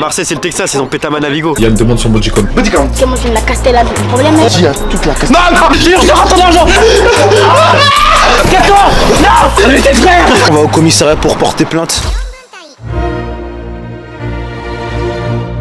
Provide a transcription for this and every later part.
Marseille, c'est le Texas, ils ont pété à Manavigo. Il y a une demande sur Bodycom. Bodycom. Comment tu me l'as casté là, le problème mec? J'ai toute la casse. Non, je jure, je rends ton argent. Casse-toi. Non, on était frères. On va au commissariat pour porter plainte.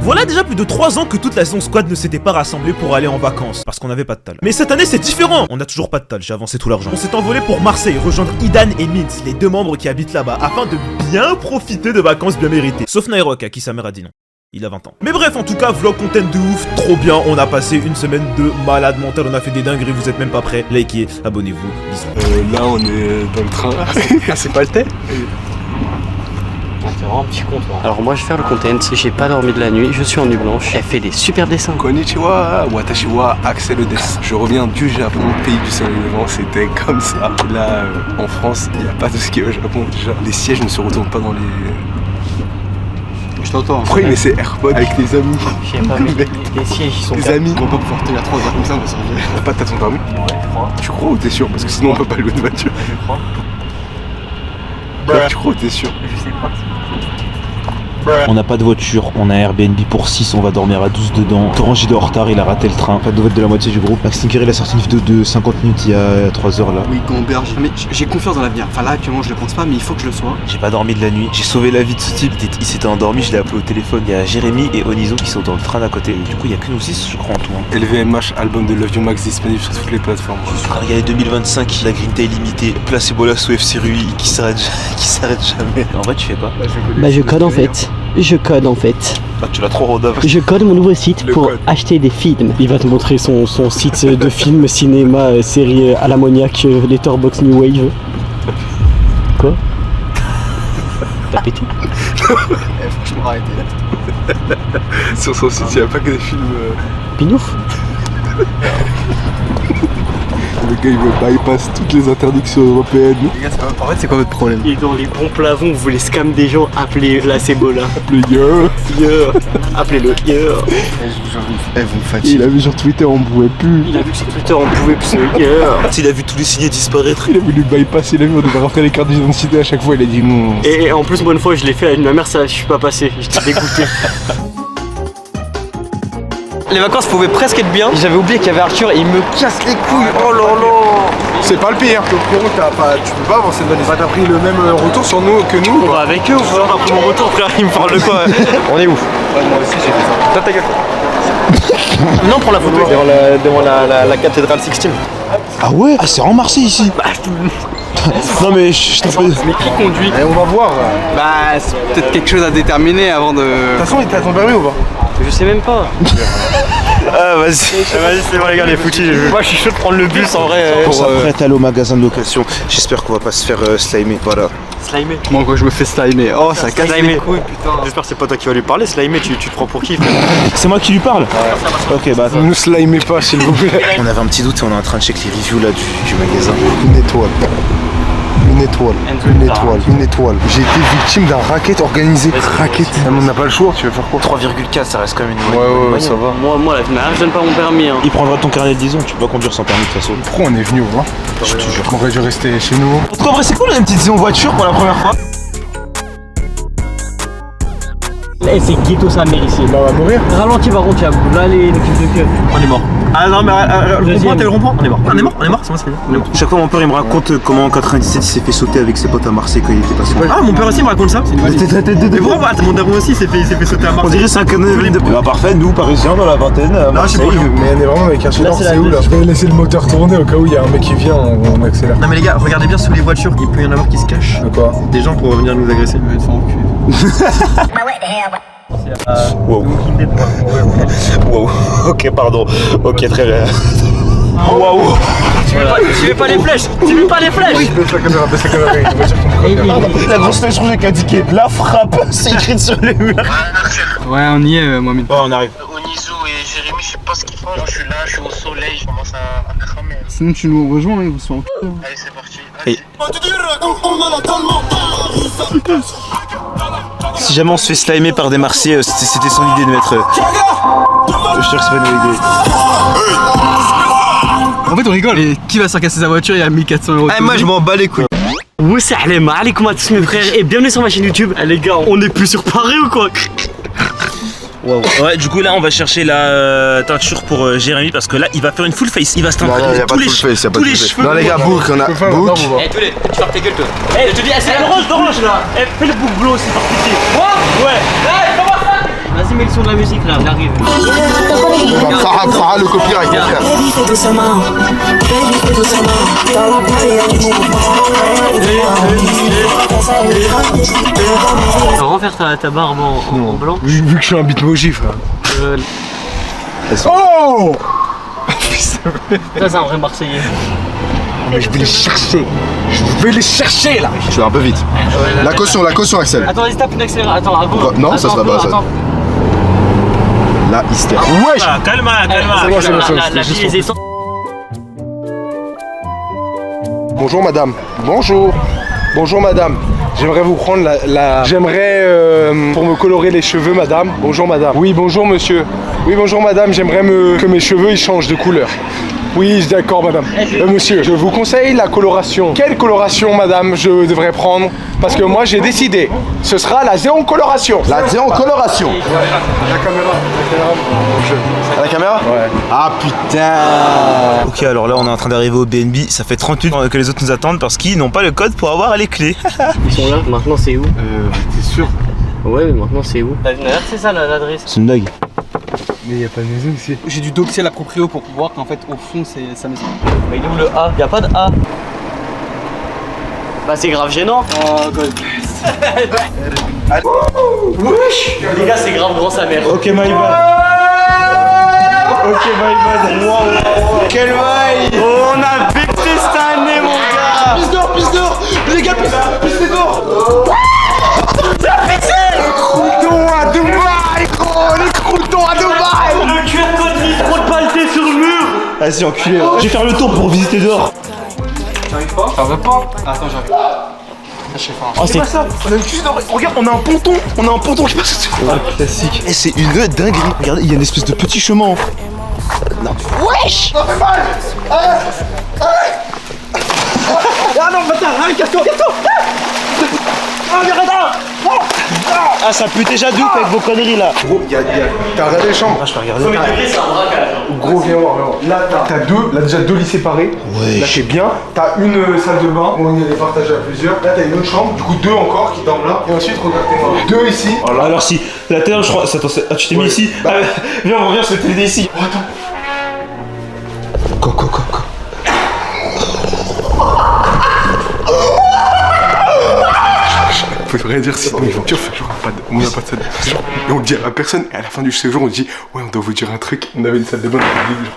Voilà déjà plus de 3 ans que toute la saison squad ne s'était pas rassemblée pour aller en vacances, parce qu'on n'avait pas de tal. Mais cette année c'est différent, on n'a toujours pas de tal, j'ai avancé tout l'argent. On s'est envolé pour Marseille, rejoindre Idan et Mintz, les 2 membres qui habitent là-bas, afin de bien profiter de vacances bien méritées. Sauf Nairok, à qui sa mère a dit non. Il a 20 ans. Mais bref, en tout cas, vlog content de ouf, trop bien, on a passé une semaine de malade mental, on a fait des dingueries, vous êtes même pas prêts. Likez, abonnez-vous, bisous. Là on est dans le train. C'est pas le thé? C'est vraiment un petit compte. Alors moi je vais faire le content, j'ai pas dormi de la nuit, je suis en nuit blanche, elle fait des super dessins. Konnichiwa, watashi wa Axel Des. Je reviens du Japon, pays du soleil levant, c'était comme ça. Là, en France, il n'y a pas de ski au Japon déjà. Les sièges ne se retournent pas dans les... Je t'entends. Oui, mais c'est AirPods avec tes amis. Je sais pas, mais les sièges ils sont... Tes amis. On va pas pouvoir tenir 3 heures comme ça, on va se ranger. T'as pas de ton permis? Ouais, je crois. Tu crois ou t'es sûr? Parce que sinon on peut pas louer de voiture. Je crois. Tu crois ou t'es sûr? Je sais pas. On n'a pas de voiture, on a un Airbnb pour 6, on va dormir à 12 dedans. Torange il est en retard, il a raté le train. Pas de nouvelles de la moitié du groupe. Max Tinker il a sorti une vidéo de 50 minutes il y a 3 heures là. Oui, Gamberge. Mais j'ai confiance dans l'avenir. Enfin là, actuellement, je le pense pas, mais il faut que je le sois. J'ai pas dormi de la nuit, j'ai sauvé la vie de ce type, il s'était endormi, je l'ai appelé au téléphone. Il y a Jérémy et Onizo qui sont dans le train d'à côté. Du coup il y a que nous 6 je crois en tout. LVMH, album de Love You Max disponible sur toutes les plateformes. Regardez 2025, la Green Tail limitée, place Ebola sous FC Rui qui s'arrête jamais. En vrai tu fais quoi? Bah je code en fait. Je code en fait. Bah tu l'as trop rodave. Je code mon nouveau site pour acheter des films. Il va te montrer son site de films, cinéma, série à l'ammoniaque, Letterboxd New Wave. Quoi? T'as pété? Franchement, arrêtez. Sur son site, il n'y a pas que des films... Pinouf? Le gars il veut bypass toutes les interdictions européennes. Les gars, en fait, c'est quoi votre problème? Et dans les bons plafonds, vous voulez scam des gens, appelez la Cebola. Appelez-le. Appelez-le. Eh, vous me fatiguez. Il a vu sur Twitter, on pouvait plus. Il a vu que sur Twitter on pouvait plus. Il a vu tous les signes disparaître. Il a voulu bypass, il a vu on devait rentrer les cartes d'identité à chaque fois, il a dit non. Et en plus, moi une fois je l'ai fait avec ma mère, ça je suis pas passé. J'étais dégoûté. Les vacances pouvaient presque être bien. J'avais oublié qu'il y avait Arthur et il me casse les couilles. Oh là là. C'est pas le pire. Tu peux pas avancer dans les... T'as pris le même retour sur nous que nous. On va avec eux ou pas? Après mon retour frère, il me parle de quoi? On est où? Ouais, moi aussi j'ai fait ça. Toi ta gueule. Non, prends la photo devant la cathédrale Sixtine. Ah ouais? Ah c'est en Marseille ici. Non mais je t'en prie. Mais qui conduit? Et on va voir. Bah, c'est peut-être quelque chose à déterminer avant de... De toute façon, il t'a ton permis ou pas? Je sais même pas. Ah vas-y c'est bon les gars, les foutus. Moi je suis chaud de prendre le bus en vrai. Pour s'apprête à aller au magasin de location. J'espère qu'on va pas se faire slimer. Voilà. Slimé. Moi, quand je me fais slimer, oh, ça casse les couilles, putain. J'espère que c'est pas toi qui vas lui parler. Slimé, tu te prends pour qui? C'est moi qui lui parle? Ok bah attends. Ne nous slimez pas s'il vous plaît. On avait un petit doute et on est en train de check les reviews là du magasin. Une étoile. Une étoile. J'ai été victime d'un racket organisé. Racket. On n'a pas le choix, tu vas faire quoi? 3,4 ça reste quand même une Ouais, ça va. Moi, la vie de ma mère, je donne pas mon permis. Hein. Il prendra ton carnet de 10 ans, tu peux pas conduire sans permis de toute façon. Pourquoi on est venu au moins? Je te jure qu'on aurait dû rester chez nous. En tout cas en vrai c'est cool, une petite saison voiture pour la première fois. Eh, c'est ghetto sa mère ici. Bah, on va mourir. Ralentis par contre, là les clips de queue. On est mort. Ah non mais le rond-point, t'as le rond-point? On est mort, c'est moi c'est fini. Chaque fois mon père il me raconte comment en 97 il s'est fait sauter avec ses potes à Marseille quand il était passé. Ah mon père aussi me raconte ça. Mais pourquoi mon daron aussi s'est fait sauter à On Marseille. dirait c'est un canal de... Bah parfait, nous parisiens dans la vingtaine à Non, je sais Marseille. pas, mais on est vraiment avec un chez c'est où là? Je vais laisser le moteur tourner au cas où il y a un mec qui vient, on accélère. Non mais les gars, regardez bien sous les voitures, il peut y en avoir qui se cachent. De quoi? Des gens pour venir nous agresser. Wow. Wow. Ok pardon. Ok très bien. Wow. Tu veux pas les flèches? Tu veux pas les flèches? Baisse la caméra, une voiture qui me croque. La grosse flèche rouge avec indiqué la frappe, c'est écrit sur les murs. Ouais, on y est, Mohamed. Ouais on arrive. Onizo et Jérémy, je sais pas ce qu'ils font. Moi, je suis là, je suis au soleil, je commence à cramer. Sinon, tu nous rejoins, hein, vous sont en Allez, c'est parti. Et- Si jamais on se fait slimer par des Marseillais, c'était son idée de mettre... Je te respecte une idée. En fait, on rigole. Et qui va se faire casser sa voiture? Il y a 1400 €. Eh moi je m'en bats les couilles. Salam alaikum à tous mes frères et bienvenue sur ma chaîne YouTube. Eh les gars, on est plus sur Paris ou quoi? Waouh. Ouais, du coup là on va chercher la teinture pour Jérémy parce que là il va faire une full face. Il va se teindre Non, y a pas de full face, y a pas de full face. cheveux. Non, les gars, book, on a book. Eh, tous les, tu fermes ta gueule, toi. Eh, je te dis, c'est l'orange là. Eh, fais le bouc bleu aussi par pitié. Moi ouais. Vas-y, mets le son de la musique là, j'arrive. Farah le copyright, mon frère. Refaire ta barbe en blanc. Vu que je suis un bitmoji, frère. Oh ça, c'est un vrai Marseillais. Mais je vais les chercher. Je vais les chercher là. Je vais un peu vite. La caution, Axel. Attends, vas-y, tape une accélération. Attends, avant. Quoi non, ça se va pas, ça. Là, hystère. Wesh. Calma. La vie les essence. Bonjour madame. Bonjour madame. J'aimerais vous prendre J'aimerais pour me colorer les cheveux madame. Bonjour madame. Oui bonjour monsieur. Oui bonjour madame, j'aimerais que mes cheveux ils changent de couleur. Oui d'accord madame. Monsieur, je vous conseille la coloration. Quelle coloration madame je devrais prendre? Parce que moi j'ai décidé. Ce sera la zéon coloration. La zéon coloration. La caméra. La caméra? Ouais. Ah putain. Ok, alors là on est en train d'arriver au BNB. Ça fait 30 minutes que les autres nous attendent parce qu'ils n'ont pas le code pour avoir les clés. Ils sont là, maintenant c'est où? T'es sûr? Ouais, mais maintenant c'est où? D'ailleurs, c'est ça l'adresse. C'est une blague. Mais y a pas de maison ici. J'ai dû doxer la proprio pour voir qu'en fait au fond c'est sa maison. Mais il est où le A? Y'a pas de A. Bah c'est grave gênant. Oh god. Les gars, c'est grave grand sa mère. Ok, my bad. Wow. Quel bail. On a pété cette année, mon gars. Pisse d'or. Les gars, pisse d'or. Croutons à Dubaï, gros. Les croutons à Dubaï. Le QR code mise trop de paleté sur le mur. Vas-y, enculé. Je vais faire le tour pour visiter dehors. J'arrive pas? J'arrive pas? Attends, j'arrive. Je sais pas. Oh, c'est pas ça. On a une cuisine. Regarde, on a un ponton qui passe dessus. classique. Et c'est une dinguerie. Regardez, il y a une espèce de petit chemin. Non. Wesh. Ça fait mal. Ah non, bâtard, casse-toi. Ah, ça pue déjà d'où avec vos conneries là. Gros, t'as regardé les chambres? Ah, je peux regarder. C'est un braquage. Gros, viens voir. Là, t'as déjà deux lits séparés. Ouais. Là, c'est bien. T'as une salle de bain. On est partagée à plusieurs. Là, t'as une autre chambre. Du coup, deux encore qui dorment là. Et ensuite, regarde tes mains. Deux ici. Voilà. Alors, si la télé, je crois. Attends, ah, tu t'es mis ici. Bah. Viens, on revient sur la télé ici. Oh, attends. Quoi. Faut rien dire sinon ils vont dire genre on n'a pas de salle de bain. Et on le dit à personne et à la fin du séjour on dit ouais on doit vous dire un truc, on avait une salle de bain,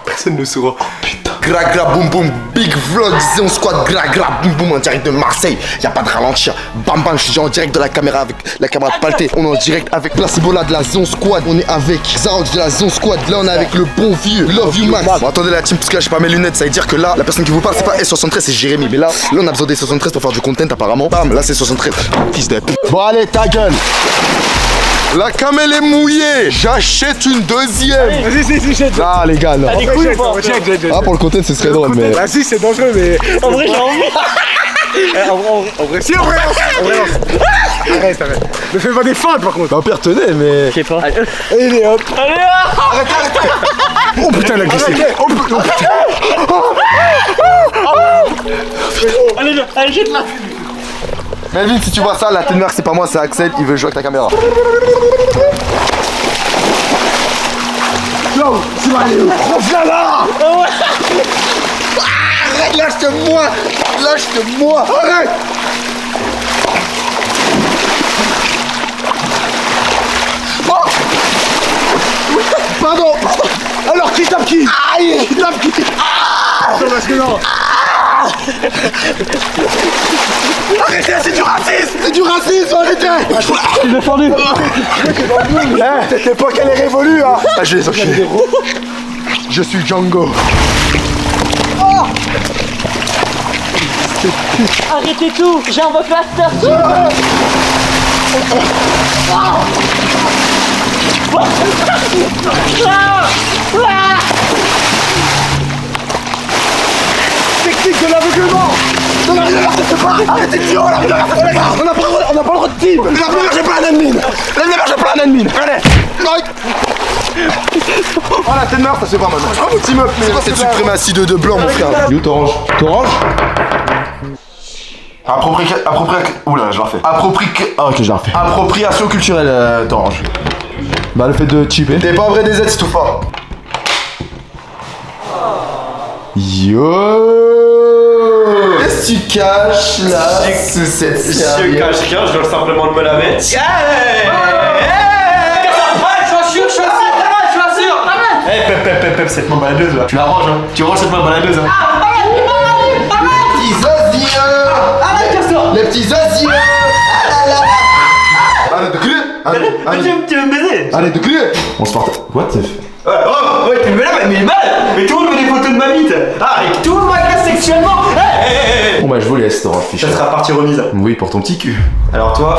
personne ne saura. Oh putain. Gra boum boum, big vlog, Zéon Squad, gra boum boum en direct de Marseille. Y'a pas de ralentir, bam bam, je suis en direct de la caméra avec la caméra de Palté. On est en direct avec Placebola de la Zéon Squad, on est avec Zarox de la Zéon Squad, là on est avec le bon vieux Love You Max. Bon, attendez la team parce que là j'ai pas mes lunettes, ça veut dire que là la personne qui vous parle c'est pas S73 c'est Jérémy, mais là on a besoin des 73 pour faire du content apparemment. Bam, là c'est 73, fils de pute. Bon allez ta gueule. La cam elle est mouillée. J'achète une deuxième. Vas-y, jette. Ah les gars, non. Ah pour le content ce serait drôle mais. Vas-y c'est dangereux mais. En vrai, j'ai envie. En vrai. Si en vrai. Arrête. Ne fais pas des feintes par contre. Bah pire tenez mais. Je sais pas. Et il est hop. Arrête. Oh putain la glissé. Oh putain. Allez, jette-la. Melvin, si tu vois ça, la tête noire c'est pas moi, c'est Axel, il veut jouer avec ta caméra. Yo, tu vas aller où? Reviens là! Arrête, lâche-moi! Arrête! Oh! Pardon! Alors qui tape qui? Aïe! Qui tape qui? Non, parce que non! Arrêtez, c'est du racisme, arrêtez. Je suis défendu. Cette époque elle est révolue hein. Ah je les enculés. Je suis Django. Arrêtez tout, j'invoque la sœur. Technique de l'aveuglement. Arrêtez de tirer, on n'a pas le droit de team. La première j'ai plein d'ennemis. Allez. Oh la tête meurtre, ça c'est pas mal. Oh mon petit meuf, mais c'est quoi cette suprématie de blanc mon frère? You t'orange. T'orange? Oula, je la refais. Ah ok, je la refais. Appropriation culturelle, t'orange. Bah le fait de chipper. T'es pas en vrai des aides, c'est tout fort. Yo! Qu'est-ce que tu caches là sous cette serviette? Je cache rien, je dois simplement me laver. Je suis sûr. Pep, cette main baladeuse là. Tu la ranges, hein. Tu ranges cette main baladeuse, hein. Les petits osiers! Arrête de crier! Tu veux me baiser? Arrête de crier! On se porte. What the f... Ouais, tu me mets là, mais il est mal. Mais tout le monde met des photos de ma bite. Ah, et tout le monde m'agresse sexuellement. Bon bah je vous laisse, t'auras fiché. Ça sera partie remise. Oui, pour ton petit cul. Alors toi...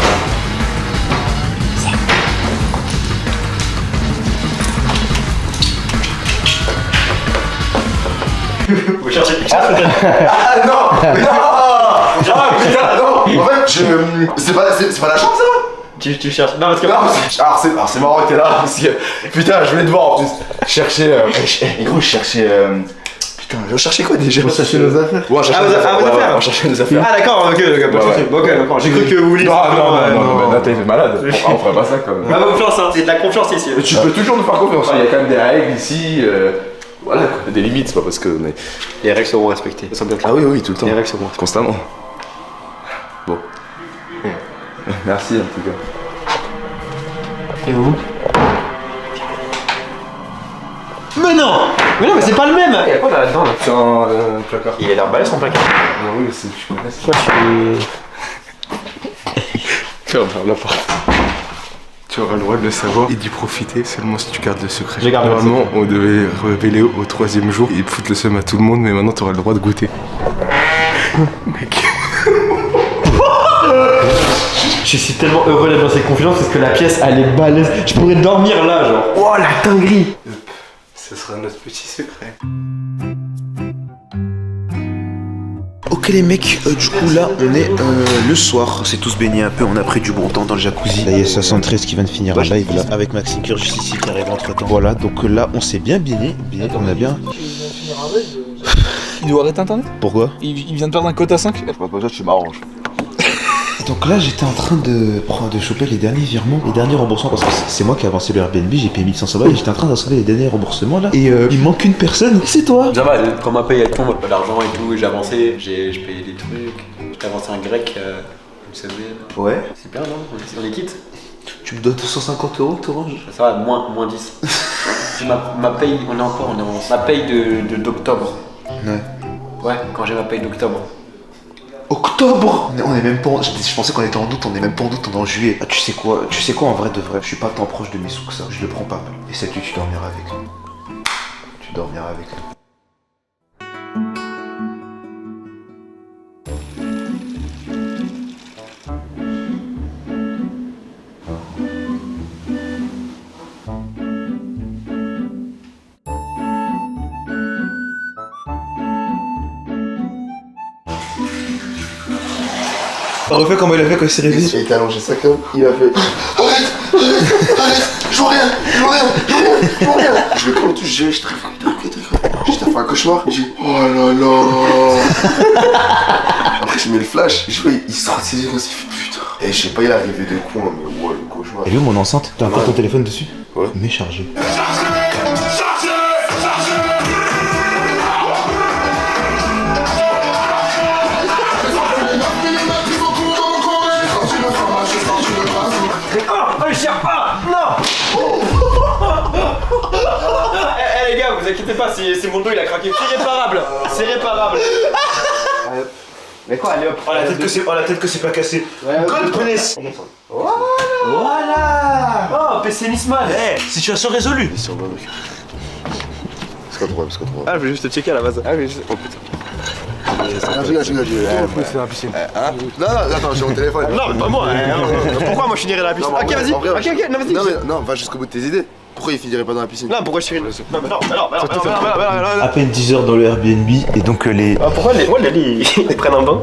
Vous cherchez quelque chose peut-être? Ah non! Ah putain, non! En fait, c'est pas la chambre ça? Tu cherches. Non, parce que. Non, alors c'est marrant que t'es là parce que. Putain, je voulais te voir en plus. Je cherchais. Gros, je cherchais. Putain, je cherchais quoi déjà? On cherchait nos affaires. Ouais, on cherchait nos affaires. On cherchait nos affaires. Ah d'accord, ok, d'accord. J'ai cru que vous vouliez. Non, là t'es malade. On ferait pas ça quand même. Ma confiance, hein, c'est de la confiance ici. Tu peux toujours nous faire confiance. Il y a quand même des règles ici. Voilà quoi, des limites, c'est pas parce que. Les règles seront respectées. Ah oui, tout le temps. Les règles seront constamment. Bon. Merci en tout cas. Et vous? Mais non, mais c'est pas le même. Il y a quoi là-dedans là? C'est un placard. Il a l'air balèze son placard. Ah oui, c'est tu connais ça. Ferme la porte. Tu auras le droit de le savoir et d'y profiter seulement si tu gardes le secret. Je garde le secret. Normalement, on devait révéler au 3e jour et foutre le seum à tout le monde, mais maintenant tu auras le droit de goûter. Mec. Je suis tellement heureux d'être dans cette confiance parce que la pièce elle est balèze. Je pourrais dormir là, genre. Oh la dinguerie! Ce sera notre petit secret. Ok les mecs, du coup là on est le soir. On s'est tous baignés un peu, on a pris du bon temps dans le jacuzzi. Là il y a 73 qui vient de finir un live là avec Maxime Cure juste ici qui arrive entre temps. Voilà, donc là on s'est bien baigné, on a bien... Il doit arrêter internet? Pourquoi? Il vient de perdre un quota 5? Je pense pas ça, tu m'arranges. Donc là j'étais en train de choper les derniers virements, les derniers remboursements parce que c'est moi qui ai avancé le Airbnb, j'ai payé 1500 balles et j'étais en train d'installer les derniers remboursements là. Et il manque une personne, c'est toi. Ça va, quand ma paye elle tombe, pas d'argent et tout, j'ai avancé, j'ai payé des trucs, j'ai avancé un grec, une semaine. Ouais. C'est bien non? On est quitte? Tu me donnes 250 € t'orange? Ça va, moins 10. ma paye, on est en ma paye d'octobre. Ouais. Ouais, quand j'ai ma paye d'octobre. Octobre! On est même pas en... Je pensais qu'on était en août, on est même pas en août, on est en juillet. Ah tu sais quoi en vrai de vrai? Je suis pas tant proche de mes sous que ça, je le prends pas. Et cette nuit tu dormiras avec nous. Tu dormiras avec nous. On refait comment il a fait quand il s'est réveillé. Il était allongé ça comme il a fait. Arrête! Je vois rien! Je le prends tout, je te J'étais fait un cauchemar. J'ai dit oh là là. Après j'ai mis le flash. Je vois, il sort de ses yeux comme ça. Putain. Et je sais pas, il est arrivé de quoi, mais ouais, le cauchemar. Et lui mon enceinte, t'as encore ton téléphone dessus? Ouais. Mais chargé. Les gars, vous inquiétez pas, c'est mon dos il a craqué. C'est réparable. Mais quoi, allez hop. Oh la tête que c'est pas cassé. God bless. Voilà. Oh, PC Nisman. Situation résolue. C'est pas trop. Ah, je voulais juste te checker à la base. Ah oui, oh putain. Je rigole. C'est dans la piscine. Non, attends, j'ai mon téléphone. Non, mais pas moi. Pourquoi moi je finirais dans la piscine? Ok, vas-y. Ok, non, vas-y. Non, va jusqu'au bout de tes idées. Pourquoi il finirait pas dans la piscine? Non, pourquoi je finirais? Non. À peine 10 heures dans le Airbnb et donc les... Pourquoi les lits ils prennent un bain?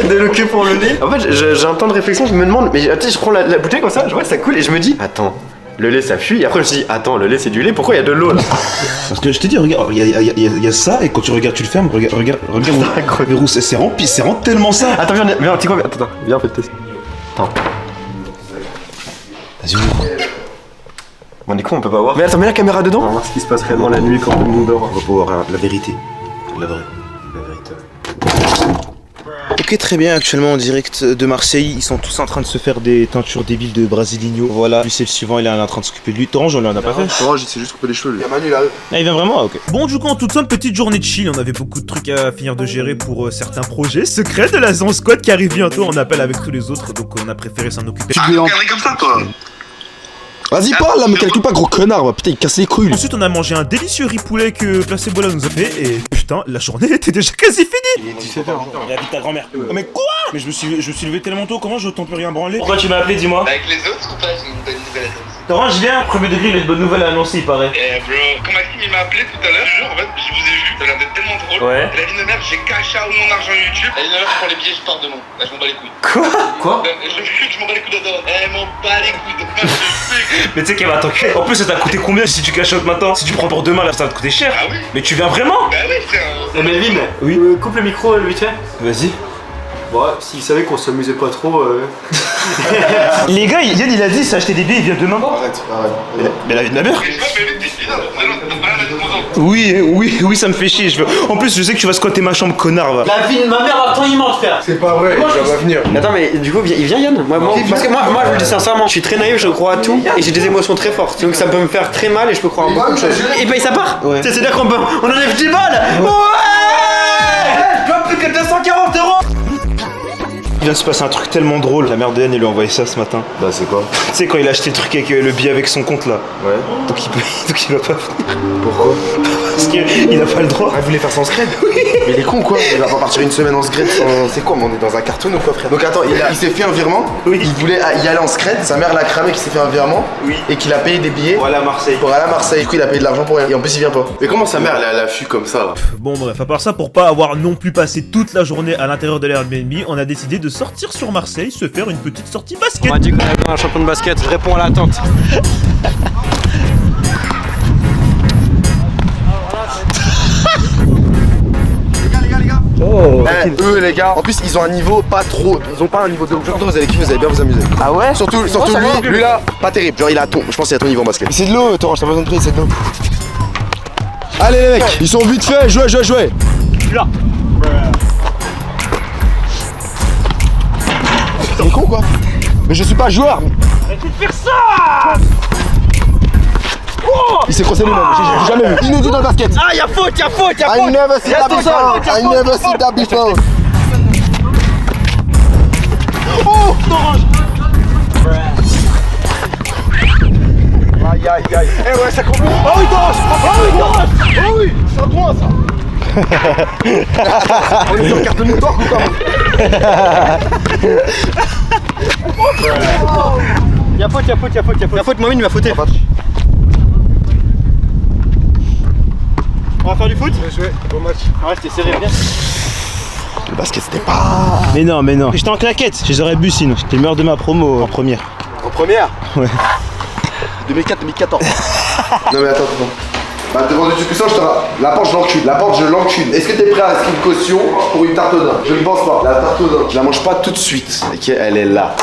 De le cul pour le lit. En fait, j'ai un temps de réflexion, je me demande, mais tu sais, je prends la bouteille comme ça, je vois que ça coule et je me dis, attends, le lait ça fuit. Et après je me suis dit, attends, le lait c'est du lait, pourquoi il y a de l'eau là? Parce que je t'ai dit, regarde, il y a ça, et quand tu regardes, tu le fermes, regarde mon verrou, c'est rempli, c'est rempli tellement ça. Attends, viens, tu sais quoi, attends, viens, on fait le test. Attends. Vas-y, ouvre. Bon, du coup, on peut pas voir. Mais attends, mets la caméra dedans. On va voir ce qui se passe réellement la nuit quand tout le monde dort. On va pouvoir la vérité. La vraie. La vérité. Ok, très bien, actuellement en direct de Marseille, ils sont tous en train de se faire des teintures débiles de Brasiligno. Voilà, lui c'est le suivant, il est en train de s'occuper de lui. Torange, on lui en a pas fait. Orange, il s'est juste coupé les cheveux. Il y a Manu là. Ah, il vient vraiment? Ok. Bon, du coup, en toute somme, petite journée de chill, on avait beaucoup de trucs à finir de gérer pour certains projets secrets de la Zan Squad qui arrive bientôt en appel avec tous les autres, donc on a préféré s'en occuper. Tu deviens comme ça, toi. Vas-y, parle là, me calcule pas, gros connard, va. Putain, il casse les couilles. Ensuite, on a mangé un délicieux riz poulet que Placebo là nous a fait, et putain, la journée était déjà quasi finie. Il est 17h. Il a vu ta grand-mère. Oh, mais quoi? Mais je me suis levé tellement tôt, comment je t'en peux rien branler? Pourquoi tu m'as appelé, dis-moi? Avec les autres ou pas, j'ai une bonne nouvelle à dire. Orange, viens, premier degré, il a une bonne nouvelle à annoncer, il paraît. Eh bro, quand Maxime il m'a appelé tout à l'heure, je jure, en fait, je vous ai vu, ça a l'air d'être tellement drôle. Ouais. La vie de merde, j'ai cash out mon argent YouTube. La vie de merde, je prends les billets, je pars demain. Là, je m'en bats les couilles. Quoi? Je m'en bats les couilles d'adore. Eh, m'en bats les couilles de Mais tu sais qu'elle va t'enculer. En plus, ça t'a coûté combien si tu caches maintenant? Si tu prends pour demain, là, ça va te coûter cher. Ah oui? Mais tu viens vraiment? Bah oui, frère. Eh Melvin, Oui. coupe le micro vite fait. Vas-y. Bon, s'il savait qu'on s'amusait pas trop. Les gars, Yann il a dit, s'est acheté des billets, il vient demain. Arrête. Mais la vie de ma mère? Mais je vois, mais t'es bizarre. Non, t'as pas l'air d'être content. Oui, ça me fait chier. En plus, je sais que tu vas squatter ma chambre, connard, va. La vie de ma mère, attends, il ment, frère. C'est pas vrai, il va venir. Attends, mais du coup, il vient Yann? Parce que moi, je le dis sincèrement, je suis très naïf, je crois à tout, et j'ai des émotions très fortes. Donc ça peut me faire très mal et je peux croire en beaucoup de choses. Et bah, ça part. Ouais. C'est-à-dire qu'on enlève 10 balles. Ouais. Pas plus que 240 €. Il vient de se passer un truc tellement drôle. La mère de Yann, elle lui a envoyé ça ce matin. Bah, c'est quoi? Tu sais, quand il a acheté le truc avec le billet avec son compte là. Ouais. Donc il va pas venir. Pourquoi? Parce qu'il a pas le droit. Ah, il voulait faire sans scred? Mais il est con quoi? Il va pas partir une semaine en scred sans. C'est quoi? Mais on est dans un carton ou quoi, frère? Donc attends, il s'est fait un virement. Oui. Il voulait y aller en scred. Sa mère l'a cramé qu'il s'est fait un virement. Oui. Et qu'il a payé des billets. Voilà, Marseille. Pour aller à Marseille. Du coup, il a payé de l'argent pour rien. Et en plus, il vient pas. Mais comment sa mère, elle est à l'affût comme ça là? Bon, bref, à part ça, pour pas avoir non plus passé toute la journée à l'intérieur de l'Airbnb, on a décidé de sortir sur Marseille, se faire une petite sortie basket. On m'a dit qu'on avait un champion de basket, je réponds à l'attente. Les gars. Oh, Eux les gars, en plus ils ont un niveau pas trop. Ils ont pas un niveau de. Je pense que vous allez kiffer, vous allez bien vous amuser. Ah ouais? Surtout lui là, pas terrible. Genre il a ton. Je pense qu'il a ton niveau en basket. C'est de l'eau, Torange, t'as pas besoin de prier, c'est de l'eau. Allez les mecs, ils sont vite fait, jouez. Là. T'es con quoi? Mais je suis pas joueur. Arrêtez de faire ça! Il s'est crossé lui-même, j'ai jamais vu. Inédit dans le basket. Ah, y'a faute. I never see that before. I never see that before. Oh, Torange. Aïe. Eh ouais, ça complique. Oh oui, Torange. Oh oui, c'est un point ça. On est sur carte de mouton ou quoi? Y'a faute, Mohamed il m'a fauté. On va faire du foot? Joué, bon match. Ouais, c'était serré, bien. Le basket c'était pas. Mais non. J'étais en claquette. Je les aurais bu sinon. J'étais le meilleur de ma promo en première. En première? Ouais. 2004-2014. Non mais attends. Bah devant une discussion, la porte je l'encule. Est-ce que t'es prêt à inscrire une caution pour une tarte aux dents? Je ne pense pas. La tarte aux dents, je la mange pas tout de suite. Ok, elle est là.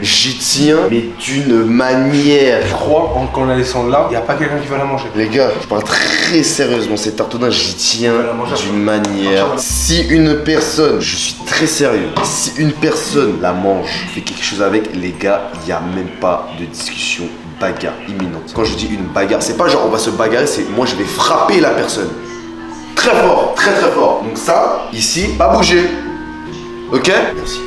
J'y tiens, mais d'une manière. Je crois qu'en la laissant là, y a pas quelqu'un qui va la manger. Les gars, je parle très sérieusement, cette tarte aux dents, j'y tiens d'une manière. Si une personne, je suis très sérieux, si une personne la mange, fait quelque chose avec, les gars, il y a même pas de discussion. Bagarre imminente. Quand je dis une bagarre, c'est pas genre on va se bagarrer, c'est moi je vais frapper la personne. Très fort, très fort. Donc ça, ici, pas bouger. Ok? Merci.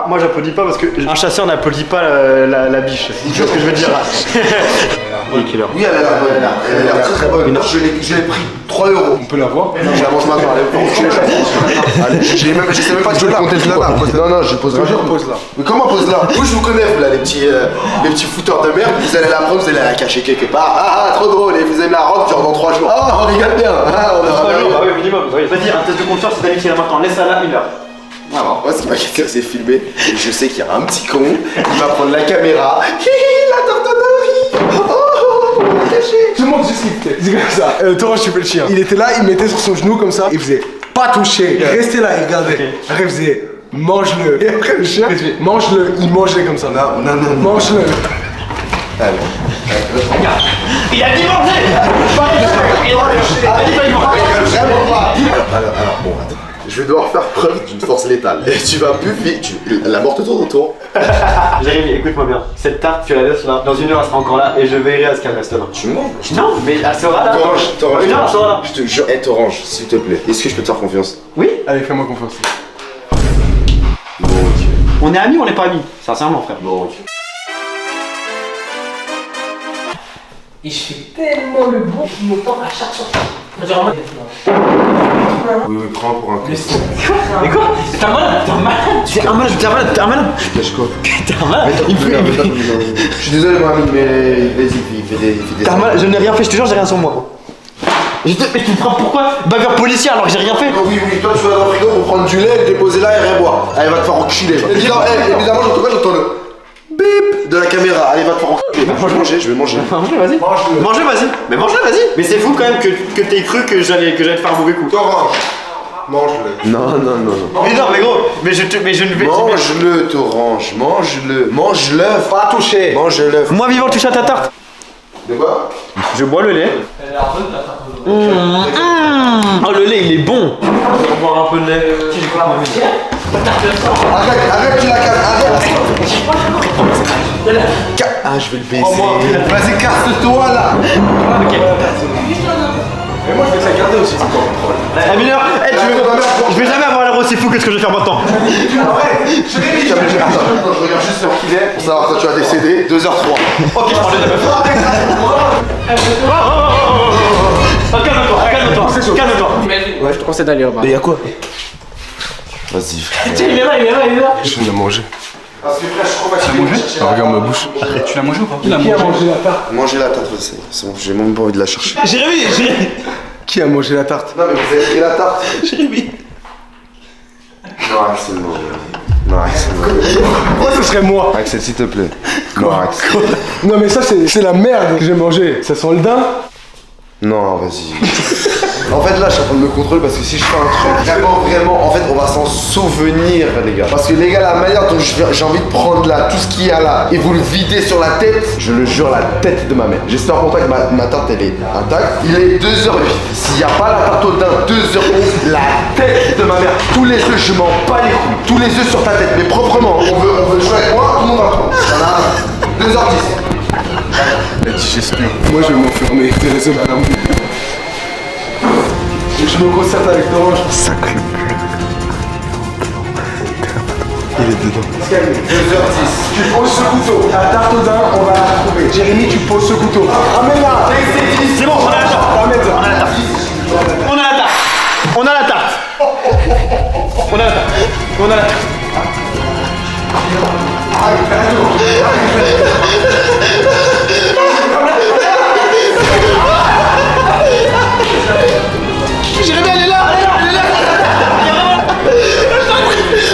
Moi j'applaudis pas parce que un chasseur n'applaudit pas la biche. Tu vois ce que je veux dire? Oui, elle a l'air très bonne. Je l'ai pris 3 €. On peut la voir? Non, je la mange maintenant. Allez, je sais même pas si je vais compter là. Non, je poserai. Pose là. Mais comment pose là? Vous, je vous connais, vous là, les petits fouteurs de merde. Vous allez la prendre, vous allez la cacher quelque part. Ah, trop drôle. Et vous allez la rendre genre dans 3 jours. Ah, on rigole bien. Ah, on verra bien. Ah oui, minimum. Vas-y, un test de confiance, c'est d'amitié là maintenant. Laisse ça là 1 heure. Alors, moi, ce qui m'a cassé, c'est filmer. Et je sais qu'il y a un petit con, il va prendre la caméra. Hihi, la tartanerie. Oh, on l'a caché. Tout le monde juste kiffait. C'est comme ça. Torrent, tu fais le chien. Il était là, il mettait sur son genou comme ça. Il faisait pas toucher. Il restait là, il regardait. Après, il faisait mange-le. Et après, le chien, il faisait mange-le. Il mangeait comme ça. Non. Mange-le. Allez. Il a dit manger. Vraiment pas. Alors, bon, attends. Je vais devoir faire preuve d'une force létale. Et tu vas plus vite. La mort te tourne autour. Jérémy, écoute-moi bien. Cette tarte, tu la laisses là. Dans 1 heure, elle sera encore là et je veillerai à ce qu'elle reste là. Tu manges. Non, mais elle sera là. T'orange. Une heure, elle sera là. Je te jure, t'orange, s'il te plaît. Est-ce que je peux te faire confiance? Oui. Allez, fais-moi confiance. Bon, ok. On est amis ou on n'est pas amis? Sincèrement, frère. Bon, ok. Et je fais tellement le bon montant à chaque sortie. Oui, prends pour un con. Mais quoi? T'es un malade, t'es un malade. Tu es un malade, t'es un malade, t'es un malade. Lâche quoi? T'es un malade. Je suis désolé, mon ami, mais vas-y, il fait des. T'es un malade, je n'ai rien fait, je te jure, j'ai rien sur moi. Mais tu me prends pourquoi? Bavure policière alors que j'ai rien fait. Oui, toi tu vas dans le frigo pour prendre du lait, le déposer là et rien boire. Allez, va te faire enculer. Évidemment, j'entends le bip de la caméra. Allez, va te faire enculer. Je vais manger. Mange-le, vas-y. Mange-le, vas-y. Mais mange-le, vas-y. Mais c'est fou quand même que t'aies cru que j'allais te faire un mauvais coup. T'orange. Mange-le. Non. Mais non, mais gros, mais je ne vais. Mange-le, t'orange. Mange-le. Pas toucher. Mange-le. Moi vivant, touche à ta tarte. De quoi? Je bois le lait. Oh, le lait, il est bon. On va boire un peu de lait. Arrête, tu la casses. Arrête. Ah, je vais le baiser. Vas-y, casse-toi là. Mais moi, je vais ça garder aussi. Eh, mineur, je vais jamais avoir l'air aussi fou que ce que je vais faire maintenant. Attends, je regarde juste l'heure qu'il est pour savoir quand tu vas décéder. 2h03. Ok, je prends le Calme-toi. Ouais, je te conseille d'aller là-bas. Mais y'a quoi? Vas-y, frère. Il est là. Je viens de manger. Parce que frère, je crois que tu mangé? Regarde ma bouche. Tu l'as mangé ou pas? Qui a mangé la tarte? Mangez la tarte, c'est bon, j'ai même pas envie de la chercher. Jérémy. Qui a mangé la tarte? Non, mais vous avez pris la tarte. Jérémy. Non, Axel, non, Axel, Moi, ce serait moi. Axel, s'il te plaît. Non, Axel. Non, mais ça, c'est la merde que j'ai mangé. Ça sent le daim? Non, vas-y. En fait, là, je suis en train de me contrôler parce que si je fais un truc vraiment, en fait, on va s'en souvenir, les gars. Parce que les gars, la manière dont j'ai envie de prendre là, tout ce qu'il y a là, et vous le vider sur la tête, je le jure, la tête de ma mère. J'espère pour toi que ma tarte, elle est intacte. Il est 2h08. S'il n'y a pas la tarte au daim, 2h11, la tête de ma mère. Tous les œufs, je m'en bats les couilles. Tous les œufs sur ta tête, mais proprement. On veut jouer avec moi, tout le monde va prendre. Voilà. 2h10. La digestion. Moi, je vais m'enfermer. Désolé, madame. Je me concerte avec l'orange. Il est dedans. 2h10. Tu poses ce couteau. Ta tarte au daim, on va la trouver. Jérémy, tu poses ce couteau. Ramène-la. C'est bon, on a la tarte. Ramène-la. On a la tarte. On a la tarte. Jérémy, elle est là.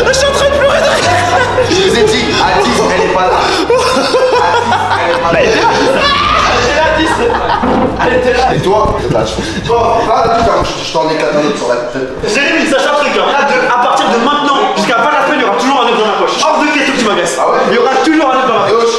Je suis en train de pleurer de rire. Je vous ai dit, à 10, elle est pas là. Elle était là. Et toi, là, toi, je t'en éclate un autre sur la tête. Jérémy, sache un truc, hein. À partir de maintenant, jusqu'à la fin de la semaine, il y aura toujours un œuf dans ma poche. Hors de question que tu m'agaces. Ah ouais? Il y aura toujours un œuf dans ma poche. Gauche.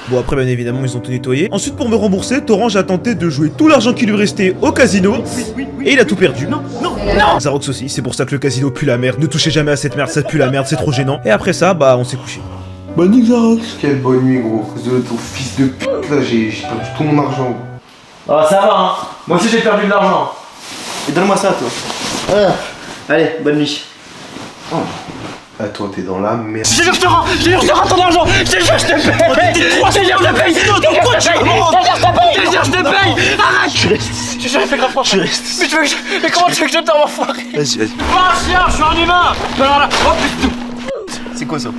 Bon après bien évidemment ils ont tout nettoyé. Ensuite pour me rembourser, Torange a tenté de jouer tout l'argent qui lui restait au casino. Et il a tout perdu. Non. Zarox aussi, c'est pour ça que le casino pue la merde. Ne touchez jamais à cette merde, ça pue la merde, c'est trop gênant. Et après ça, bah on s'est couché. Bonne nuit, Zarox. Quelle bonne nuit, gros. À cause de ton fils de pute, là, j'ai perdu tout mon argent. Ah, ça va, hein. Moi aussi j'ai perdu de l'argent. Et donne-moi ça, toi. Allez, bonne nuit. Ah, toi, t'es dans la merde. Je te jure, je te rends ton argent. Je te jure, je te paye. Je te jure, je te paye. Je te paye. Arrête. Je reste. Je te fais grave franc. Je reste. Mais comment tu veux que je t'en enfoiré? Vas-y. Pas un chien, je suis un humain. Oh putain. C'est quoi ça?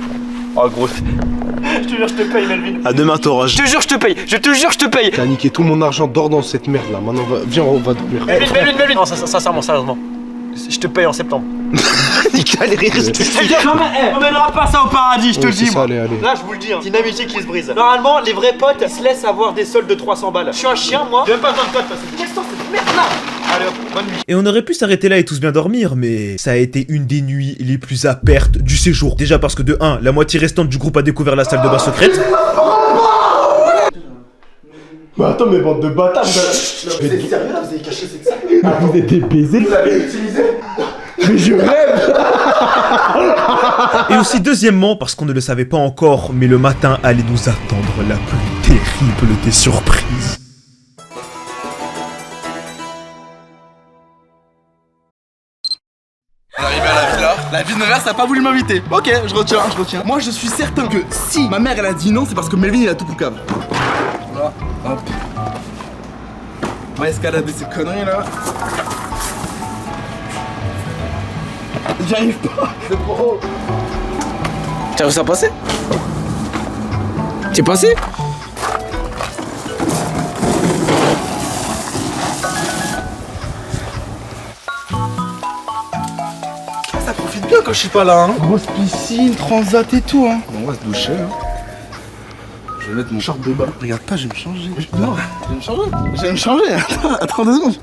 Oh gros. Je te jure, je te paye, Melvin. À demain, Tora. Je te jure, je te paye. Je te jure, je te paye. T'as niqué tout mon argent, dors dans cette merde là. Maintenant, viens, on va dormir. Melvin. Non, sincèrement, sérieusement. Je te paye en septembre. Nickel, rire. On mènera pas ça au paradis, je te le dis. Ça, allez. Là, je vous le dis, hein, c'est une amitié qui se brise. Normalement, les vrais potes, ils se laissent avoir des soldes de 300 balles. Je suis un chien, moi. J'ai même pas besoin de toi de passer. Qu'est-ce que c'est cette merde là? Allez hop, bonne nuit. Et on aurait pu s'arrêter là et tous bien dormir, mais ça a été une des nuits les plus à perte du séjour. Déjà parce que de 1, la moitié restante du groupe a découvert la salle de bain secrète. Mais attends, mais bande de bâtards. Vous êtes sérieux là? Vous avez caché cette salle? Vous êtes des baisers. Vous l'avez utilisé? Mais je rêve. Et aussi deuxièmement, parce qu'on ne le savait pas encore, mais le matin allait nous attendre la plus terrible des surprises. Arrivé à la villa, la vie de ma mère ça a pas voulu m'inviter. Ok, je retiens. Moi je suis certain que si ma mère elle a dit non, c'est parce que Melvin il a tout pour câble. Voilà, hop. On va escalader ces conneries là. J'y arrive pas, c'est trop haut. T'as réussi à passer? T'es passé? Ça profite bien quand je suis pas là, hein. Grosse piscine, transat et tout, hein. Bon, on va se doucher, hein. Je vais mettre mon short de bain. Regarde pas, je vais me changer. Non, je vais me changer. Attends 2 secondes.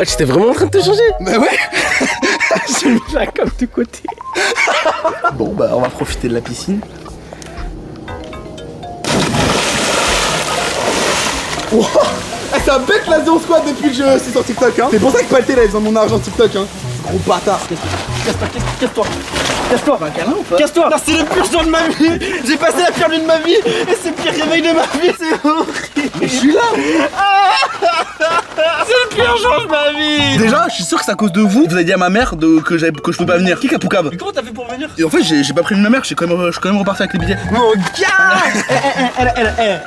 Ah, tu étais vraiment en train de te changer? Bah ouais. J'ai mis là comme de côté. Bon, bah, on va profiter de la piscine. Wow. Ah, ça bête la Zone Squad depuis que je suis sur TikTok, hein. C'est pour ça que Palté là, ils ont mon argent TikTok, hein. Gros bâtard. Casse-toi. Bah, câlin ou pas? Casse-toi. C'est le pire jour de ma vie. J'ai passé la pire nuit de ma vie. Et c'est le pire réveil de ma vie. C'est horrible. Mais je suis là. C'est le pire jour de ma vie. Déjà, je suis sûr que c'est à cause de vous. Vous avez dit à ma mère que je peux pas venir. Qui a Poucave? Mais comment t'as fait pour venir? Et en fait, j'ai pas prévenu ma mère. Je suis quand même reparti avec les billets. Mon gars.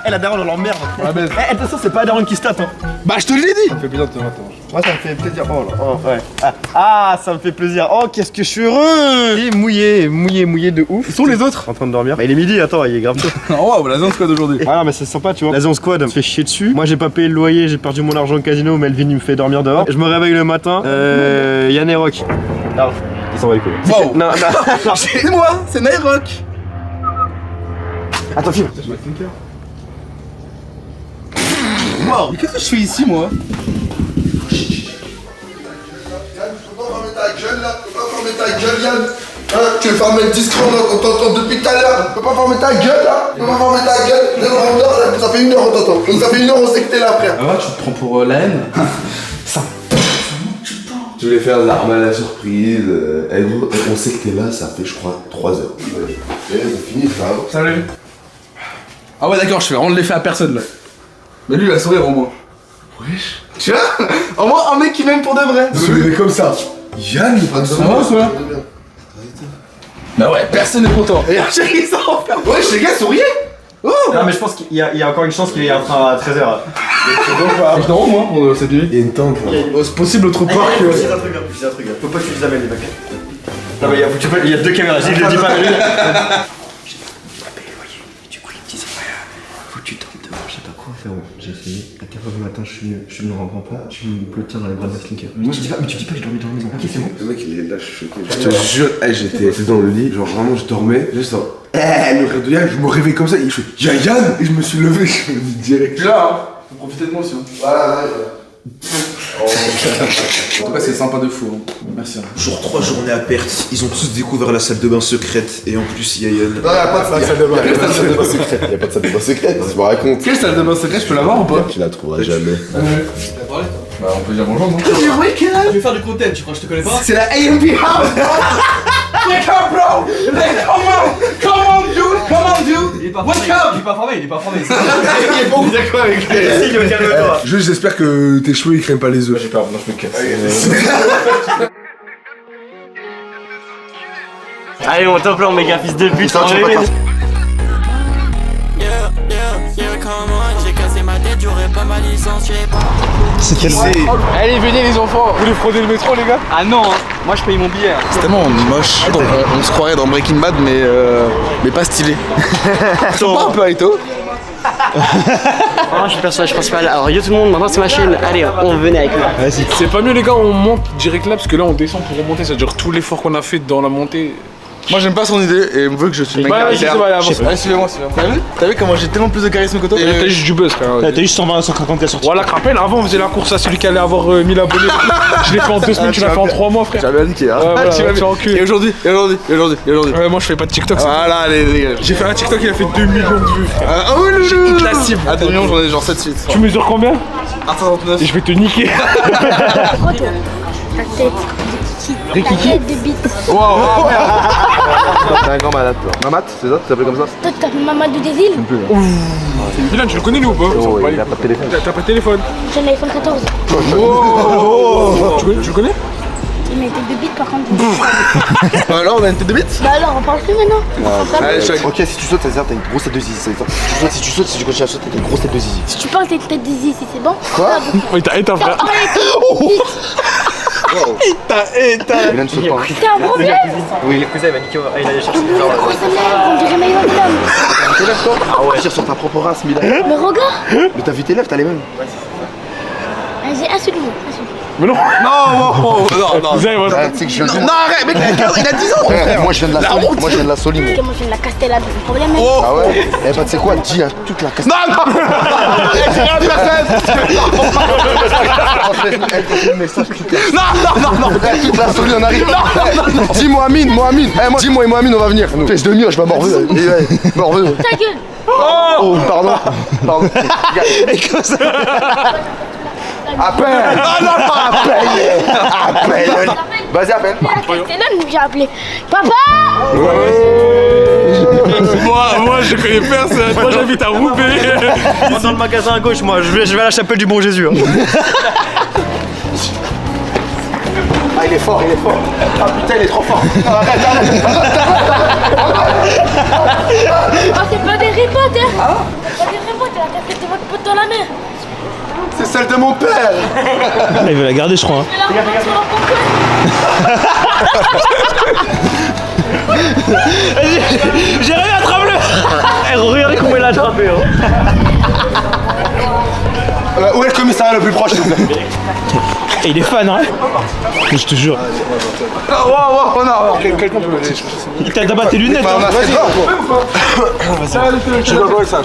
Elle a Daron dans leur merde. De toute façon, c'est pas Daron qui se tape, hein. Bah, je te l'ai dit. Ça me fait plaisir de te voir. Moi ça me fait plaisir. Oh là, oh ouais. Ah, ça me fait plaisir. Oh, qu'est-ce que je suis heureux. Il est mouillé de ouf. Où sont les autres? En train de dormir. Bah il est midi, attends, il est grave tôt. Oh waouh, la Zone Squad aujourd'hui. Ah non mais c'est sympa tu vois. La Zone Squad me fait chier dessus. Moi j'ai pas payé le loyer, j'ai perdu mon argent au casino, Melvin il me fait dormir dehors. Je me réveille le matin, Yann et Rock. Non, ils s'en va les couilles. Wow. Non. C'est moi, c'est Nairok. Attends, filme. Wow. Mais qu'est-ce que je fais ici moi? Tu peux pas fermer ta gueule, Yann. Hein, tu veux fermer le discours on t'entend depuis tout à l'heure. Tu peux pas fermer ta gueule là. Tu peux pas fermer ta gueule. On dort là, ça fait 1 heure on t'entend. Donc ça fait 1 heure on sait que t'es là, frère. Ah ouais, tu te prends pour la haine? Ça. Je voulais faire l'arme à la surprise. On sait que t'es là, ça fait je crois 3 heures. C'est fini, frère. Salut. Ah ouais d'accord, je fais vraiment de l'effet à personne là. Mais lui il a le sourire au moins. Wesh. Tu vois? Au moins un mec qui m'aime pour de vrai. Sourire comme ça. Yann, il va te Ça va toi? Bah ouais, personne n'est content. Et chérie, ça va en faire. Ouais, les gars, souriez. Oh. Non mais je pense qu'il y a encore une chance qu'il est en train à 13h. Je dors moi pour cette nuit. Il y a une tente là. C'est possible autre part que... Précise un truc. Faut pas que tu les amènes les mecs. Non mais il y a 2 caméras, si je le dis pas. J'ai essayé, à 4h du matin, je suis venu en rampant, tu me tiens dans les bras de la slinker. Mais tu dis pas, je dormais dans la maison. Ok, c'est bon. Le mec, il est là, je suis choqué. Je te jure, j'étais dans le lit, genre vraiment, je dormais, juste en. Le rêve de Yann, je me réveille comme ça, il fait Y'a Yann! Et je me suis levé, je me dis direct. Je suis là, hein. Faut profiter de moi aussi. Hein. Voilà, En tout cas, c'est sympa de fou. Hein. Merci. Jour 3 journées à perte, ils ont tous découvert la salle de bain secrète et en plus il y a Yann. Non, y'a pas de salle de bain. Y'a pas de salle de bain secrète. Y'a pas de salle de bain secrète, tu me racontes. Quelle salle de bain secrète, je peux l'avoir ou pas? Tu la trouveras jamais. Bah, on peut dire bonjour, non? Je vais faire du content, tu crois que je te connais pas? C'est la AMP House! Wake up, bro! Come on, dude! Il est pas formé, il est pas formé. Il est bon, d'accord avec lui. Juste, j'espère que tes cheveux ils crèment pas les œufs. J'ai peur, non, je me casse. Allez, mon top là, méga fils de pute. J'ai cassé ma tête C'est quel Allez, venez les enfants. Vous voulez frauder le métro, les gars? Ah non, hein. Moi je paye mon billet. C'est tellement moche. Donc, on se croirait dans Breaking Bad, mais pas stylé. C'est pas un peu Aito? Je suis le personnage principal. Alors, yo tout le monde, maintenant c'est ma chaîne. Allez, on venait avec moi. Vas-y. C'est pas mieux, les gars, on monte direct là parce que là on descend pour remonter. C'est-à-dire tout l'effort qu'on a fait dans la montée. Moi j'aime pas son idée et on veut que je suis le mec Ouais, derrière. Allez, suivez-moi. T'as vu comment j'ai tellement plus de charisme que toi? T'as juste du buzz, frère. T'as juste 120 150 qui a sorti. Voilà, rappelle, avant on faisait la course à celui qui allait avoir 1000 abonnés. Je l'ai fait en 2 semaines, tu l'as fait en 3 mois, frère. Tu m'as niqué, hein. Ouais, voilà, tu m'as enculé. Et aujourd'hui. Ouais, moi je fais pas de TikTok. Voilà, allez. J'ai fait un TikTok, il a fait 2 millions de vues, frère. Ah oui, le J'ai hit la cible. Ah, 2 millions, j'en ai genre 7 suites. Tu mesures combien? 1,69. Et je vais te niquer. Ta tête de kiki. Ta tête de bite. Wow, t'es un grand malade, toi. Mamat, c'est ça? Tu t'appelles comme ça? Toi, tu t'appelles Mamadou des îles? Dylan, tu le connais, lui ou pas? Oh, il a pas de téléphone. T'as pas de téléphone? J'ai un iPhone 14. Tu le connais? Il m'a une tête de bite par contre. Alors, on a une tête de bite? Bah alors, on parle plus maintenant. Allez, Ok, si tu sautes, ça veut dire que t'as une grosse tête de zizi. Si tu sautes, si tu continues à sauter, t'as une grosse tête de zizi. Si tu parles, t'as une tête de zizi, c'est bon? Quoi? Oui, t'as un frère. Il vient de sauter. T'es un problème? Oui, le cousin il va niquer. Il allait chercher Mais la grosse lèvres, on dirait Maïwan Delam. Tes lèvres, toi? Ah ouais, tire sur ta propre race, Mila. Mais regarde. Mais t'as vu tes lèvres, t'as les mêmes. J'ai un seul mot. Mais non! Non, Vous allez voir. Tu sais que je viens de... Non, arrête, mec, il a 10 ans! Moi je viens de la Soline. Moi je viens de la Soline. Moi, je viens de la Castella, c'est un problème. Oh! Ah ouais? Eh bah tu sais quoi? Dis à toute la casse. Non, non! Non! Toute la Soline, on arrive. Dis-moi Amine, dis-moi et Mohamed, on va venir. Fais demi, je vais morveux. Morveux. Ta gueule. Oh, pardon. Et comme ça. Appelle! Appelle! Vas-y, appelle! C'est là que j'ai appelé. Papa! Moi, je connais personne. Moi, j'habite à Roubaix. Moi, dans le magasin à gauche, moi, je vais à la chapelle du Bon Jésus. Ah, il est fort. Ah putain, il est trop fort. Arrête. Oh, c'est pas des ripotes, hein? Ah? C'est pas des ripotes, elle a tapé de votre pote dans la mer. C'est celle de mon père. Il veut la garder, je crois. Hein. Mais la regarde sur leur J'ai rien attrapé. Regardez comment il a attrapé. Où est le commissariat le plus proche, s'il vous plaît? Et il est fan, hein. Je te jure. Oh non, quelqu'un peut m'aider. Il t'a battu tes lunettes. Bah, on a fait Je vois ça.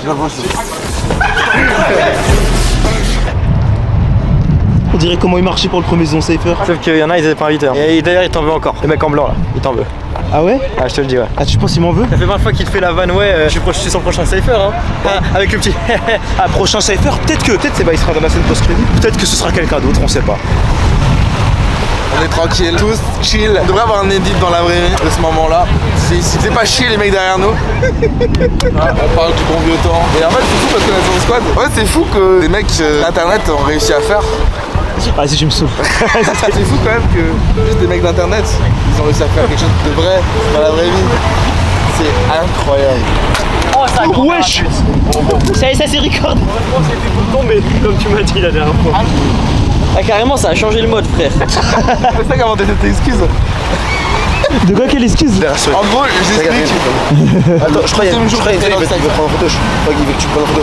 On dirait comment il marchait pour le premier Zone Cypher. Sauf qu'il y en a, ils étaient pas invités. Et d'ailleurs, il t'en veut encore. Le mec en blanc là, il t'en veut. Ah ouais? Ah, je te le dis, ouais. Ah, tu penses qu'il m'en veut? Ça fait 20 fois qu'il te fait la vanne, ouais, je suis son prochain Cypher, hein. Ah, avec le petit. Ah, prochain Cypher, peut-être c'est bah il sera dans la scène post-crédit. Peut-être que ce sera quelqu'un d'autre, on sait pas. On est tranquille, tous chill. On devrait avoir un edit dans la vraie vie de ce moment-là. Si c'est pas chill les mecs derrière nous. On parle du bon vieux temps. Et en fait c'est fou parce que dans le squad, ouais c'est fou que des mecs d'internet ont réussi à faire. Ah si tu me saoules. C'est fou quand même que juste des mecs d'internet, ils ont réussi à faire quelque chose de vrai dans la vraie vie. C'est incroyable. Oh, ça wesh! Ça c'est record. c'est tombé, comme tu m'as dit la dernière fois. Ah, carrément, ça a changé le mode, frère. C'est ça qu'avant cette excuse. De quoi, quelle excuse? En gros, j'explique. Attends, je crois qu'il veut prendre en photo. Je crois qu'il veut que tu prennes en photo.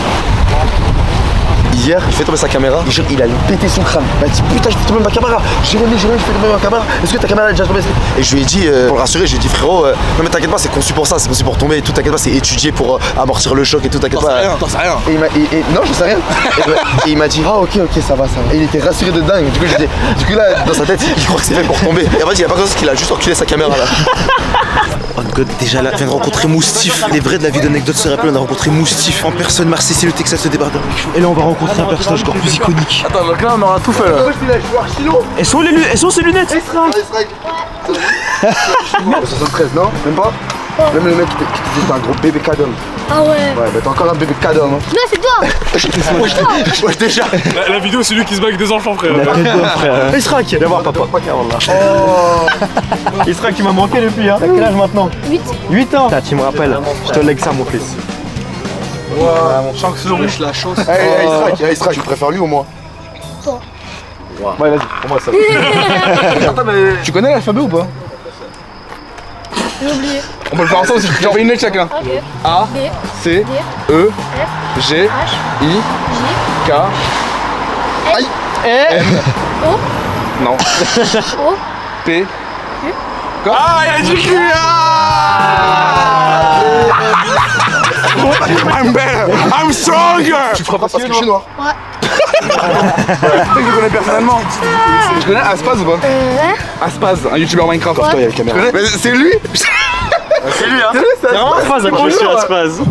Hier, il fait tomber sa caméra, il allait péter son crâne. Il m'a dit putain, je fais tomber ma caméra. Jérémy, je fais tomber ma caméra. Est-ce que ta caméra est déjà tombée? Et je lui ai dit, pour le rassurer, je lui ai dit frérot, non mais t'inquiète pas, c'est conçu pour ça, c'est conçu pour tomber et tout, t'inquiète pas, c'est étudié pour amortir le choc et tout, t'inquiète pas. T'en sais rien. Et non, je sais rien. Et il m'a dit, ah ok, ça va. Et il était rassuré de dingue. Du coup, là, dans sa tête, il croit que c'est fait pour tomber. Et en fait, il a pas conscience qu'il a juste enculé sa caméra là. Oh God, déjà là, on vient de rencontrer Moustif. Les vrais de la vie d'anecdote se rappellent, on a rencontré Moustif en personne, Marseille, c'est le Texas, le débardeur. Et là, on va rencontrer un personnage encore plus iconique. Attends, donc là, on aura tout fait là. Elles sont ses lunettes? 73, non? Même pas? Même le mec qui te dit t'es un gros bébé cadom. Ah ouais. Ouais, bah t'es encore un bébé cadom. Non, c'est toi. Moi déjà. La vidéo, c'est lui qui se bat avec des enfants, frère. Israq, viens voir papa. Israq, tu m'as manqué depuis, hein. T'as quel âge maintenant? 8. 8 ans. Tu me rappelles, je te lègue ça, mon fils. Mon Shanks le rouge, la chose. Hey, Strike, tu préfères lui ou moi? Toi. Ouais, vas-y, pour moi ça. Attends, mais... Tu connais l'alphabet ou pas? J'ai oublié. On peut le faire ensemble, j'en fais une lettre chacun. Ok. A, D, C, D, E, F, G, H, I, J, K, L, M. O, Non. O, P. Q. Quoi? Ah, il a dit Q. I'm better, I'm stronger. Tu te crois pas parce que je suis noir? Ouais. Tu sais que je le connais personnellement. Tu connais Aspaz ou pas? Aspaz, un youtubeur Minecraft. Ouais. Il y a la caméra. Mais c'est lui. C'est lui, hein. C'est vraiment Aspaz, je suis Aspaz.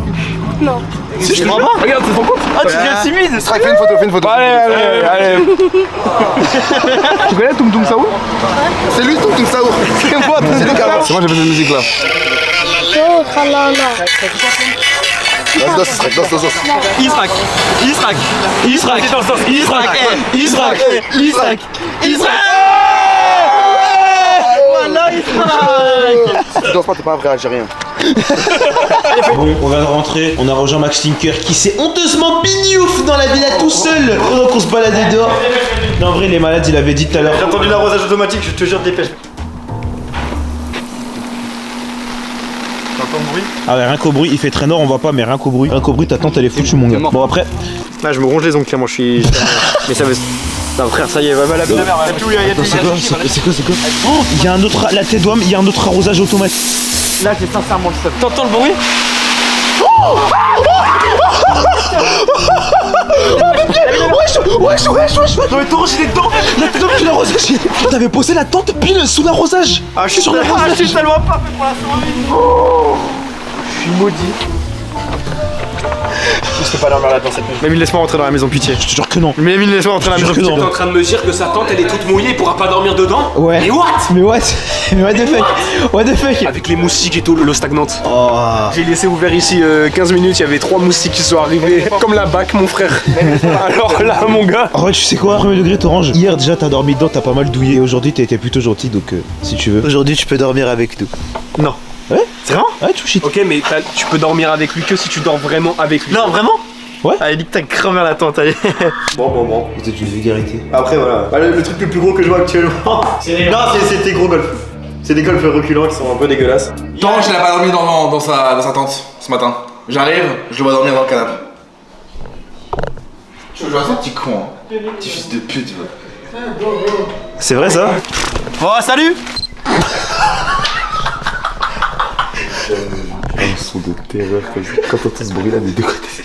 Non. Si je te crois pas. Regarde, c'est son compte. Ah, tu deviens timide. Strike, fais une photo. Allez. Tu connais Toum Toum Saour? C'est lui, Toum Toum Saour. C'est moi, c'est lui. C'est moi, j'ai fait cette musique là. Oh, tralala. Vas-y, Strike, dos. Israq. Voilà, Israq. Tu danses pas, t'es pas un vrai Algérien. Bon, on vient de rentrer, on a rejoint Max Tinker qui s'est honteusement bignouf dans la villa tout seul pendant qu'on se baladait dehors. Non, en vrai, il est malade, il avait dit tout à l'heure. J'ai entendu l'arrosage automatique, je te jure, dépêche. T'entends le bruit? Ah ouais, rien qu'au bruit, il fait très nord, on voit pas, mais rien qu'au bruit. Rien qu'au bruit, ta tante elle est foutue, mon gars. Bon, après. Là, je me ronge les ongles, moi je suis. Mais ça veut. Non, frère, ça y est, va la mère. C'est quoi Oh, il y a un autre. Là, tes doigts, il y a un autre arrosage automatique. Là, j'ai sincèrement le seum. T'entends le bruit? Wesh. Non, mais Toro, j'étais dedans. La tente puis l'arrosage. T'avais posé la tente pile sous l'arrosage. Ah, je suis sur l'arrosage. Je suis tellement pas fait pour la soirée. Je suis maudit. Je peux pas dormir là dans cette nuit. Mamie, laisse-moi rentrer dans la maison, pitié. Je te jure que non. Mais Mamie, laisse-moi rentrer dans la maison, pitié. T'es en train de me dire que sa tante elle est toute mouillée, il pourra pas dormir dedans? Ouais. Mais what? Mais what the fuck? Avec les moustiques et tout, l'eau stagnante. Oh. J'ai laissé ouvert ici 15 minutes, il y avait 3 moustiques qui sont arrivés. Comme la bac, mon frère. Alors là, mon gars. En vrai, tu sais quoi? Premier degré, t'orange. Hier, déjà, t'as dormi dedans, t'as pas mal douillé. Et aujourd'hui, t'as été plutôt gentil, donc si tu veux. Aujourd'hui, tu peux dormir avec nous. Non. Ouais? C'est vraiment? Ouais, tout shit. Ok, mais tu peux dormir avec lui que si tu dors vraiment avec lui. Non, vraiment? Ouais. Allez, dis que t'as cramé à la tente, allez. Bon. C'est une vulgarité. Après, voilà. Bah, le truc le plus gros que je vois actuellement. C'est tes gros golfs. C'est des golfs reculants qui sont un peu dégueulasses. Tant je n'ai pas dormi dans sa tente ce matin. J'arrive, je le vois dormir dans le canapé. Tu vois ça, petit con, hein. Petit fils de pute, va. C'est vrai ça? Bon, salut! Un son de terreur comme ça. Quand t'entends ce bruit là des deux côtés.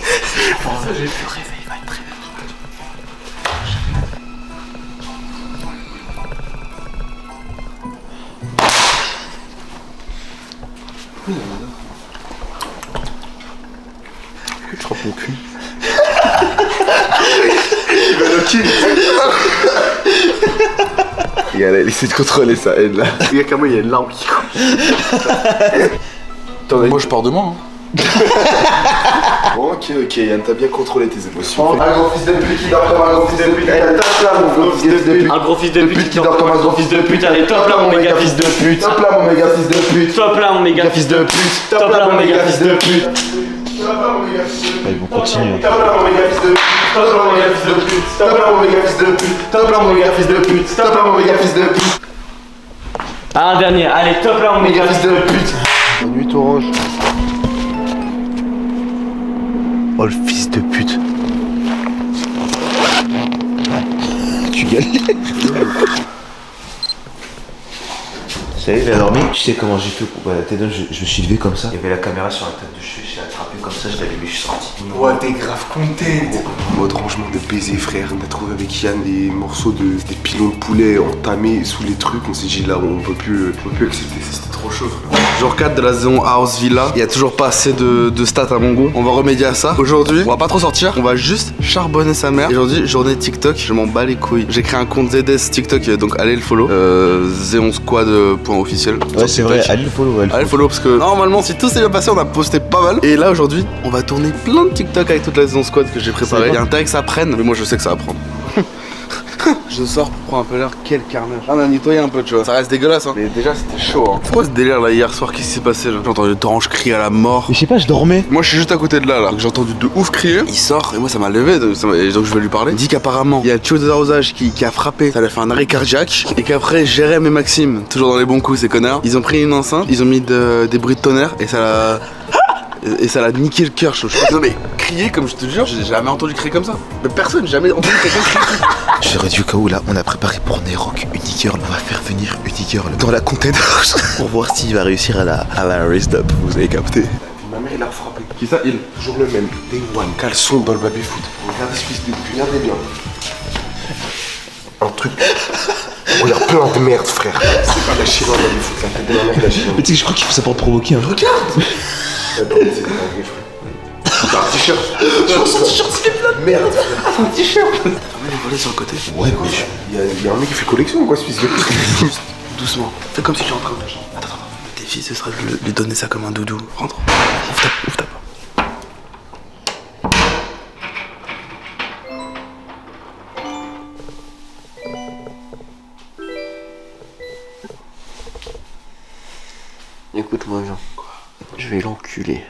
Je frappe mon cul. Il va le kill. Regarde, elle essaie de contrôler sa haine là. Regarde comment il y a une larme qui coule. Moi je pars demain. Bon, ok, Yann, t'as bien contrôlé tes émotions. Un gros fils de pute qui dort comme un gros fils de pute. Allez, top là, mon gros fils de pute. Un gros fils de pute qui dort comme un gros fils de pute. Allez, top là, mon méga fils de pute. Top là, mon méga fils de pute. Top là, mon méga fils de pute. Top là, mon méga fils de pute. Ils vont continuer. Top là, mon méga fils de pute. Top là, mon méga fils de pute. Top là, mon méga fils de pute. Top là, mon méga fils de pute. Top là, mon méga fils de pute. Ah, un dernier. Allez, top là, mon méga fils de pute. Bonne nuit, Orange. Oh, le fils de pute. Tu galères. Salut, il a dormi. Tu sais comment j'ai fait pour je me suis levé comme ça. Il y avait la caméra sur la tête de cheveux, j'ai attrapé comme ça, je l'ai allumé, je suis sorti. Ouais, t'es grave content. Mode rangement de baiser, frère. On a trouvé avec Yann des morceaux des pilons de poulet entamés sous les trucs. On s'est dit là, on peut plus accepter. C'était trop chaud, frère. Jour 4 de la saison House Villa. Il y a toujours pas assez de stats à mon goût. On va remédier à ça. Aujourd'hui, on va pas trop sortir. On va juste charbonner sa mère. Aujourd'hui, journée TikTok. Je m'en bats les couilles. J'ai créé un compte ZS TikTok, donc allez le follow. Zéonsquad.officiel. Ouais, c'est vrai, allez le follow. Allez le follow parce que normalement, si tout s'est bien passé, on a posté pas mal. Et là, aujourd'hui, on va tourner plein de TikTok avec toute la saison squad que j'ai préparé. Il y a intérêt que ça prenne, mais moi je sais que ça va prendre. Je sors pour prendre un peu l'air, quel carnage. On a nettoyé un peu, tu vois. Ça reste dégueulasse, hein. Mais déjà, c'était chaud, hein. C'est quoi ce délire là hier soir? Qu'est-ce qui s'est passé là? J'ai entendu Torange crier à la mort. Mais je sais pas, je dormais. Moi, je suis juste à côté de là. Donc, j'ai entendu de ouf crier. Il sort et moi, ça m'a levé. Et donc, je vais lui parler. Il dit qu'apparemment, il y a le tuyau d'arrosage qui a frappé. Ça lui a fait un arrêt cardiaque. Et qu'après, Jérém et Maxime, toujours dans les bons coups, ces connards, ils ont pris une enceinte, ils ont mis des bruits de tonnerre et ça l'a. Et ça l'a niqué le cœur, je sais pas. Non mais crier comme je te jure, j'ai jamais entendu crier comme ça. Mais personne, jamais entendu quelqu'un crier. J'aurais dû au cas où là, on a préparé pour Nerok Unigirl. On va faire venir Unigirl dans la container pour voir s'il va réussir à la raise up. Vous avez capté. Ma mère il a frappé. Qui ça? Il. Toujours le même. Day one. Caleçon dans le baby foot. Regardez ce fils de pute. Regardez bien. Un truc. Oh, y'a plein de merde, frère. C'est pas la chine dans le baby foot. Ça fait de la merde la chine. Mais tu sais que je crois qu'il faut ça pour te provoquer. Hein. Regarde. Attends, c'est pas vrai, frère. T'as un t-shirt. Son t-shirt, il est plein de merde. Un t-shirt. T'as vu les volets sur le côté? Ouais, wesh. Il y a un mec qui fait collection ou quoi, ce fils de pute? Juste doucement. Fais comme si tu es en train de. Attends. Le défi, ce serait de lui donner ça comme un doudou. Rentre. Ouvre ta porte. Écoute-moi bien. Je vais l'enculer.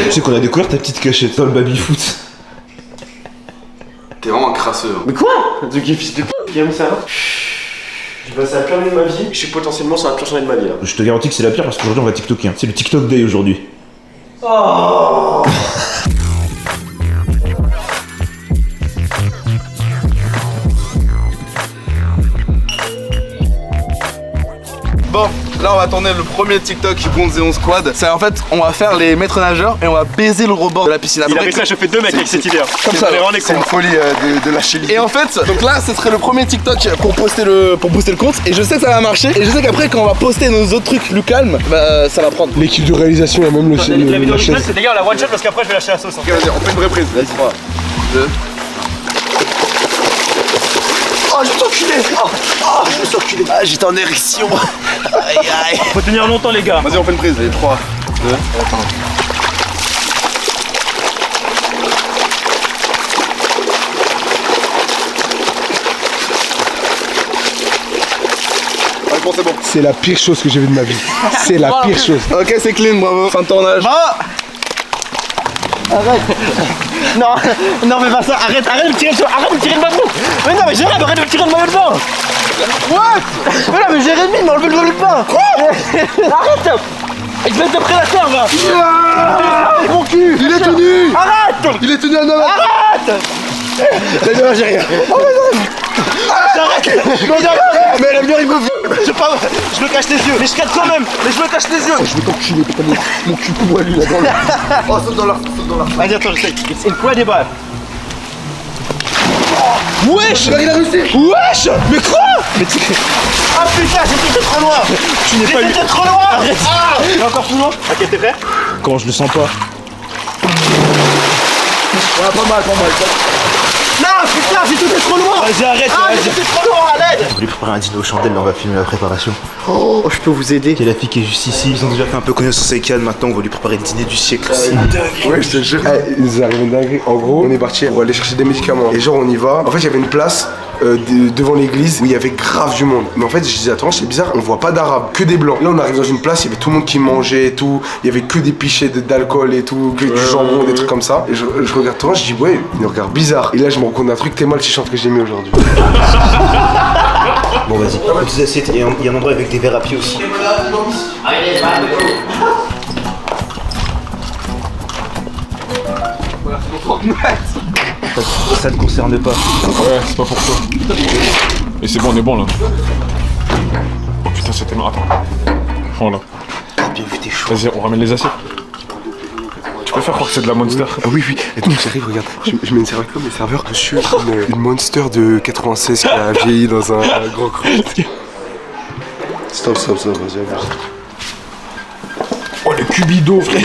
Tu sais qu'on a découvert ta petite cachette dans le baby foot. T'es vraiment un crasseux. Hein. Mais quoi? Un truc qui est fils de p***, qui aime ça. J'ai passé la pire année de ma vie, je suis potentiellement sur la pire journée de ma vie là. Je te garantis que c'est la pire parce qu'aujourd'hui on va TikToker. C'est le TikTok Day aujourd'hui. Oh. Bon, là on va tourner le premier TikTok du Gonzéon Squad. C'est en fait, on va faire les maîtres nageurs et on va baiser le rebord de la piscine. Il a réussi à chauffer 2 mecs avec cette idée. Comme ça, c'est une folie de lâcher l'idée. Et en fait, donc là, ce serait le premier TikTok pour booster le compte. Et je sais que ça va marcher. Et je sais qu'après, quand on va poster nos autres trucs plus calmes, bah ça va prendre. L'équipe de réalisation a même La vidéo originale, c'est les gars, la one shot parce qu'après je vais lâcher la sauce. Ok, vas-y, on fait une vraie prise. Vas-y, 3, 2. Oh, je me suis enculé. Je me suis enculé. Ah, j'étais en érection. Aïe, aïe. Faut tenir longtemps, les gars. Vas-y, on fait une prise. Allez, 3, 2. Attends. C'est bon. C'est la pire chose que j'ai vue de ma vie. C'est la pire chose. Ok, c'est clean, bravo. Fin de tournage. Arrête. Non mais pas ça, arrête de me tirer de ma boue. Mais non mais Jérémy, arrête de me tirer de ma bain. What? Mais non mais Jérémy, m'a enlevé le maillot de bain. Quoi? Arrête. Espèce de prédateur va. Mon cul, il est tenu. Arrête. Il est tenu à 9. Arrête. Non, j'ai rien. J'arrête. Mais elle aime bien les moves. Je me cache les yeux. Mais je cache quand même. Mais je me cache les yeux. Je vais t'enculer, putain, mon cul poilu là dans le... Oh, saute dans l'arbre, Vas-y, attends, je sais. C'est une incredible. Wesh, il a réussi. Wesh. Mais quoi? Ah putain, j'étais trop loin. Tu n'es pas eu. J'étais trop loin. Arrête. Et encore plus loin. Ok, t'es prêt? Quand je le sens pas. Ouais, pas mal. Non, putain, j'étais trop loin. Vas-y, arrête. Ah, j'étais trop loin, à l'aide. On voulait préparer un dîner aux chandelles, là on va filmer la préparation. Oh, je peux vous aider. Il y a la fille qui est juste ici. Ils ont déjà fait un peu connaissance avec Yann, maintenant on va lui préparer le dîner du siècle. C'est Ouais, je te jure. Il nous est arrivé une dinguerie. En gros, on est parti pour aller chercher des médicaments. Et genre, on y va. En fait, il y avait une place devant l'église où il y avait grave du monde. Mais en fait, je disais, attends, c'est bizarre, on voit pas d'arabes, que des blancs. Là, on arrive dans une place, il y avait tout le monde qui mangeait et tout. Il y avait que des pichets d'alcool et tout, que du jambon, des trucs comme ça. Et je regarde toi, je dis, ouais, il nous regarde bizarre. Et là, je me rends compte d'un truc, t'es mal, t-shirt que j'ai mis aujourd'hui. Bon, vas-y, petites assiettes. Il y a un endroit avec des verres à pied aussi. Ça te concerne pas. Ouais, c'est pas pour toi. Et c'est bon, on est bon là. Oh putain, c'était marrant. Attends. Voilà. Bien vu, t'es chaud. Vas-y, on ramène les assiettes. Tu peux faire croire que c'est de la Monster? Ah oui, oui. Et donc, j'arrive, regarde. Je mets une serveur comme mes serveurs. Monsieur, une Monster de 96 qui a vieilli dans un gros creux. Stop, vas-y, avance. Oh les Cubido, frère.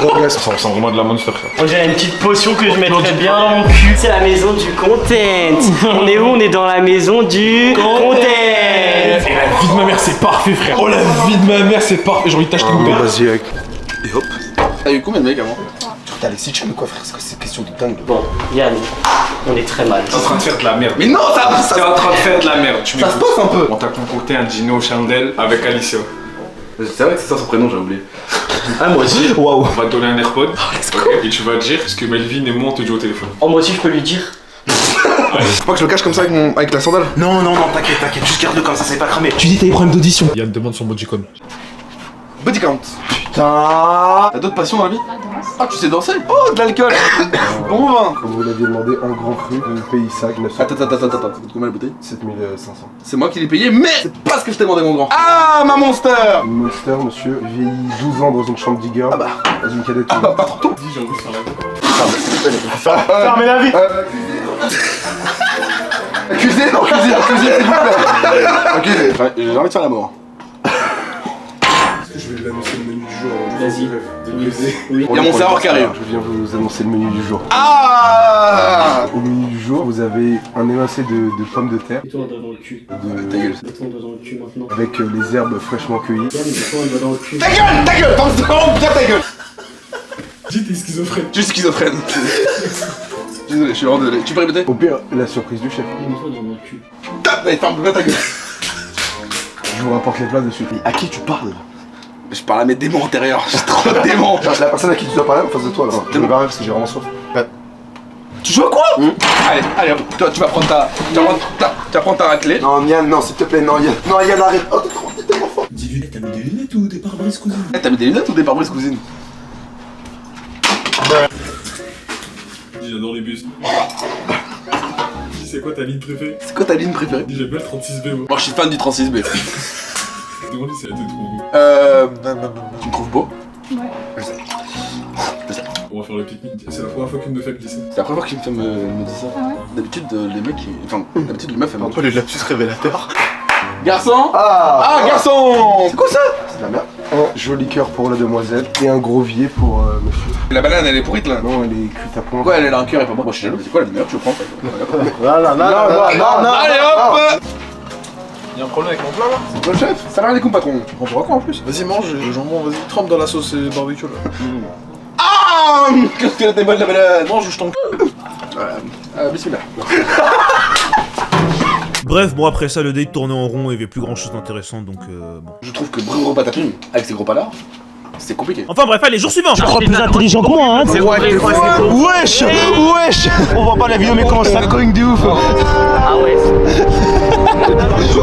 Grand gars, Ça ressemble vraiment de la monster, frère. On dirait une petite potion que je mettrais bien dans mon cul. C'est la maison du content. On est où? On est dans la maison du content. Et la vie de ma mère, c'est parfait, frère. Oh, la vie de ma mère, c'est parfait. J'ai envie de t'acheter une bouteille. Vas-y, avec. Et hop. T'as eu combien de mecs avant? T'as laissé tu quoi, frère? C'est quoi cette question de dingue? Bon, Yann, on est très mal. T'es en train de faire de la merde. Mais non, T'es en train de faire de la merde. Tu ça se passe un peu. On t'a concocté un Gino Chandel avec Alicia. C'est vrai que c'est ça son prénom, j'ai oublié. Ah, moi aussi. Waouh. On va te donner un AirPod. Et tu vas dire ce que Melvin et moi on te dit au téléphone. Oh, moi aussi, je peux lui dire. Faut pas que je le cache comme ça avec la sandale. Non, t'inquiète, juste garde-le comme ça, c'est pas cramé. Tu dis t'as des problèmes d'audition. Yann demande son bodycon. Body count. Putain. T'as d'autres passions dans la vie? Ah, tu sais danser? Oh, de l'alcool. Bon vin. Comme vous l'aviez demandé, un grand cru de pays sac 900. Attends, ça coûte combien la bouteille? 7500. C'est moi qui l'ai payé, mais c'est pas ce que je t'ai demandé, mon grand. Ah, ma monster. Une monster, monsieur, vieilli 12 ans dans une chambre d'Igor. Ah bah. Dans une cadette. Ah bah, pas trop tôt. Dis, j'ai envie de faire la Fermez la vie. Accusé, non, accusé, s'il vous plaît. Accusé. J'ai envie de faire la mort. Je vais vous annoncer le menu du jour. Vas-y. Oui. Il y a mon serveur qui arrive. Je viens vous annoncer le menu du jour. Ah. Au menu du jour, vous avez un émincé de pommes de terre. Mets-toi un doigt dans le cul. Ta gueule. Mets-toi un doigt dans le cul maintenant. Avec les herbes fraîchement cueillies. Yann, mets-toi un doigt dans le cul. Ta gueule, bien ta gueule. Dis, t'es schizophrène. Je suis schizophrène. Désolé, je suis vraiment désolé. Tu peux répéter? Au pire, la surprise du chef. Mets-toi un doigt dans le cul. Allez, ferme bien ta gueule. Je vous rapporte les plats de suite. Mais à qui tu parles? Je parle à mes démons intérieurs, j'ai trop de démons. La personne à qui tu dois parler en face de toi là. Je me barre parce que j'ai vraiment soif. Tu joues à quoi? Allez, hop, toi tu vas prendre tu vas prendre ta raclée. Non, Yann, non, s'il te plaît, non, Yann. Non, Yann, arrête. Oh, t'es tellement fort. Dis-lui, t'as mis des lunettes ou des pare-brise cousine? T'as mis des lunettes ou des pare-brise cousine? Dis, j'adore les bus. Dis, c'est quoi ta ligne préférée? C'est quoi ta ligne préférée? Dis, j'aime bien le 36B, moi. Moi je suis fan du 36B. Demande-lui si elle te trouve beau. Tu me trouves beau? Ouais. Je sais. On va faire le pique-nique. C'est la première fois qu'une me fait glisser. C'est la première fois qu'il me dit ça. Ah ouais? D'habitude, les mecs, d'habitude, les meufs, elles me Toi, les lapsus révélateurs. Garçon! Ah, garçon! C'est quoi ça? C'est de la merde. Un joli cœur pour la demoiselle et un gros vier pour monsieur. La banane, elle est pourrite là? Non, elle est cuite à point. Pourquoi elle a un cœur et pas moi? Moi je suis jaloux, c'est quoi la meilleure que tu prends? Voilà, non. Allez hop! Y'a un problème avec mon plat là? C'est toi le chef? Salam alaikum patron. On prend quoi en plus? Vas-y mange le jambon, vas-y, trempe dans la sauce barbecue là. Ah! Qu'est-ce qu'elle était bonne la banane! Mange ou je t'en Bismillah. Bref, bon après ça le date tournait en rond et il y avait plus grand chose d'intéressant donc bon. Je trouve que Brûle Patapim, avec ces gros pas là, c'est compliqué. Enfin bref, allez, jour suivant. Tu crois plus intelligent que moi, hein? Wesh. On voit pas la vidéo mais comment ça cogne de ouf. Ah ouais.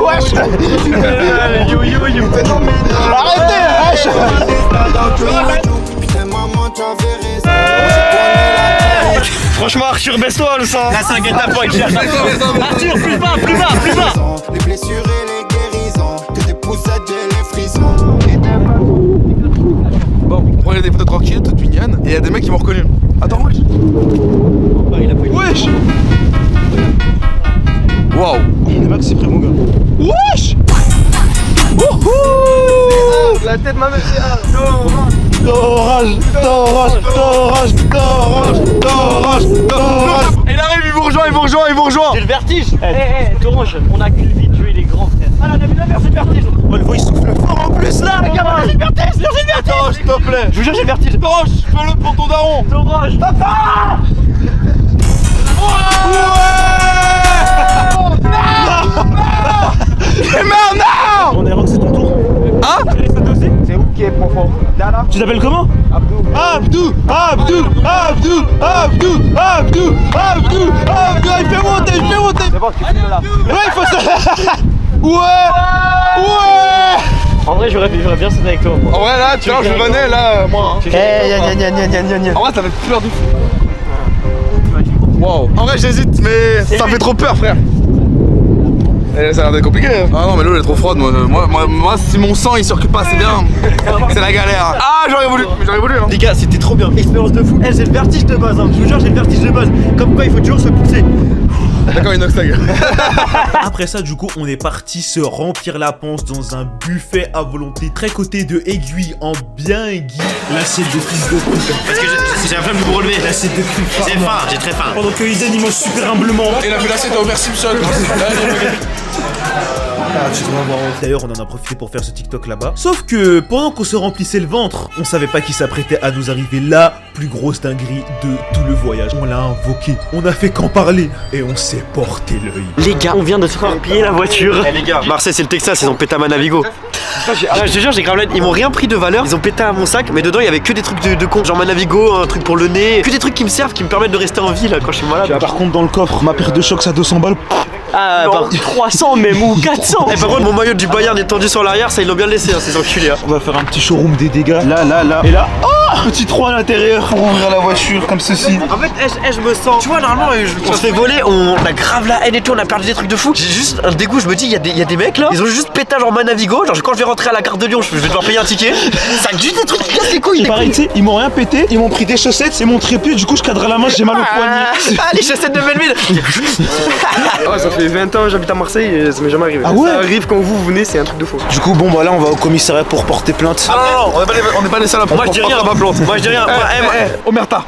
Wesh. Arrêtez, wesh. Franchement Arthur, baisse-toi le sang. La 5 étapes pour écrire. Arthur, plus bas. Les blessures et les guérisons, que des poussettes et les frissons. Bon, on prenait des photos tranquilles, toutes mignonnes, et il y a des mecs qui m'ont reconnu. Attends, wesh. Wesh. Waouh. Les mecs c'est pris mon gars. Wesh. Wouhou. La tête de ma mère c'est d'orage. Il arrive, il vous rejoint. J'ai le vertige. Torange, on a qu'une vie de tuer les grands frères. Ah la mère, c'est le vertige. Oh le voix il souffle fort en plus là. Les gars, j'ai le vertige. Attends, s'il te plaît. Je vous jure, j'ai le vertige. Torange, fais-le pour ton daron. Torange. Papa. Merde, On est rock, c'est ton tour. Hein? Tu laisses sauter aussi? C'est où qui est profond? Là. Tu t'appelles comment? Abdou, il fait monter. C'est bon, tu filmes là. Ouais, il faut ça. En vrai, j'aurais bien sauté avec toi. Moi. En vrai, là, tu vois, je venais là, moi. En vrai, ça fait peur du fou. Wow. En vrai, j'hésite, mais ça fait trop peur, frère. Et ça a l'air d'être compliqué. Ah non, mais l'eau elle est trop froide. Moi, si mon sang il circule pas assez bien, c'est la galère. Ah, j'aurais voulu, hein. Les gars, c'était trop bien. Expérience de fou. J'ai le vertige de base, hein. Je vous jure, j'ai le vertige de base. Comme quoi, il faut toujours se pousser. D'accord, inox ta gueule. Après ça, du coup, on est parti se remplir la panse dans un buffet à volonté très coté de aiguilles en bien aiguille. L'assiette de fils de pute. Parce que j'ai la flemme de vous relever. L'assiette de cul. J'ai faim, j'ai très faim. Pendant que Eden il mange super humblement. Il a vu l'assiette à Homer Simpson. D'ailleurs, on en a profité pour faire ce TikTok là-bas. Sauf que pendant qu'on se remplissait le ventre, on savait pas qu'il s'apprêtait à nous arriver la plus grosse dinguerie de tout le voyage. On l'a invoqué, on a fait qu'en parler et on s'est porté l'œil. Les gars, on vient de se faire piller la voiture. Eh les gars, Marseille c'est le Texas, ils ont pété à ma Navigo. Je te jure, j'ai grave la... Ils m'ont rien pris de valeur, ils ont pété à mon sac, mais dedans il y avait que des trucs de con. Genre ma Navigo, un truc pour le nez, que des trucs qui me servent, qui me permettent de rester en vie là quand je suis malade. Par contre, dans le coffre, ma paire de chocs à 200 balles. Ah, par 300 même ou 400. Et par contre, mon maillot du Bayern est tendu sur l'arrière, ça ils l'ont bien laissé, hein, ces enculés. Hein. On va faire un petit showroom des dégâts. Là. Et là, petit trou à l'intérieur pour ouvrir la voiture comme ceci. En fait, je me sens. Tu vois, normalement, on se fait voler, on a grave la haine et tout, on a perdu des trucs de fou. J'ai juste un dégoût, je me dis, il y a des mecs là, ils ont juste pété genre ma Navigo. Genre, quand je vais rentrer à la gare de Lyon, je vais devoir payer un ticket. Ça a juste des trucs qui cassent les couilles. Pareil, tu sais, ils m'ont rien pété, ils m'ont pris des chaussettes, et mon trépied, du coup, je cadre la main, j'ai mal au poignet. Ah, les chaussettes de Belleville. Ça fait 20 ans que j'habite à Marseille et ça m'est jamais arrivé. Ah ouais? Ça arrive quand vous venez, c'est un truc de fou. Du coup, bon, bah là, on va au commissariat pour porter plainte. Ah non, on n'est pas les salopes. Moi, je dis rien. Moi, je dis rien. Omerta.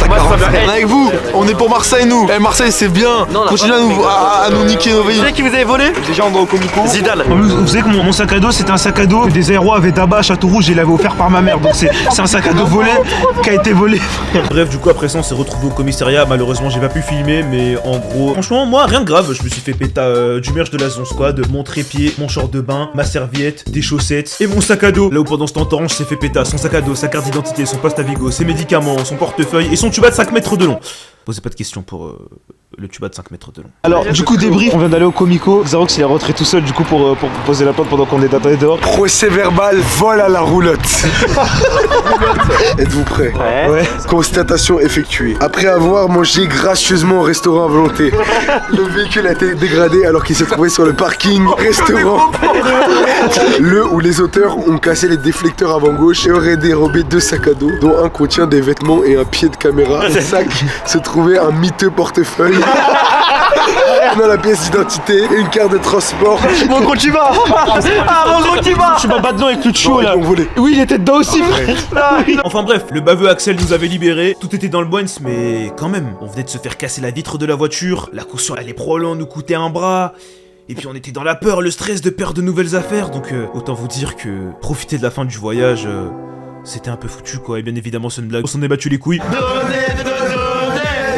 On est avec vous, on est pour Marseille nous. Marseille c'est bien. Continuez à nous niquer nos vies. Vous savez qui vous avez volé? Déjà on va au Comico. Zidane. Vous savez que mon sac à dos c'était un sac à dos que des aéros avaient tabac à Châteaurouge et il l'avait offert par ma mère. Donc c'est un sac à dos volé qui a été volé. Bref, du coup après ça on s'est retrouvé au commissariat. Malheureusement j'ai pas pu filmer, mais en gros, franchement moi rien de grave. Je me suis fait péter du merch de la Zone Squad, mon trépied, mon short de bain, ma serviette, des chaussettes et mon sac à dos. Là où pendant ce temps Orange s'est fait péter son sac à dos, sa carte d'identité, son poste Navigo, ses médicaments, son portefeuille et son tuba de 5 mètres de long. Posez pas de questions pour le tuba de 5 mètres de long. Alors, du coup, débrief, on vient d'aller au Comico. Xarox, il est rentré tout seul, du coup, pour poser la plainte pendant qu'on est attendu dehors. Procès verbal, vol à la roulotte. Êtes-vous prêts? Ouais. Constatation effectuée. Après avoir mangé gracieusement au restaurant à volonté, le véhicule a été dégradé alors qu'il se trouvait sur le parking restaurant. Le ou les auteurs ont cassé les déflecteurs avant gauche et auraient dérobé 2 sacs à dos, dont un contient des vêtements et un pied de caméra. Au sac se trouvait un miteux portefeuille. Dans la pièce d'identité et une carte de transport. Mon gros tuba. Mon gros tuba. Je suis pas dedans avec le chaud là. Oui, il était dedans aussi, frère. Enfin bref, le baveux Axel nous avait libérés. Tout était dans le boins, mais quand même, on venait de se faire casser la vitre de la voiture. La caution allait probablement nous coûter un bras. Et puis on était dans la peur, le stress de perdre de nouvelles affaires. Donc autant vous dire que profiter de la fin du voyage, c'était un peu foutu quoi. Et bien évidemment, c'est une blague. On s'en est battu les couilles.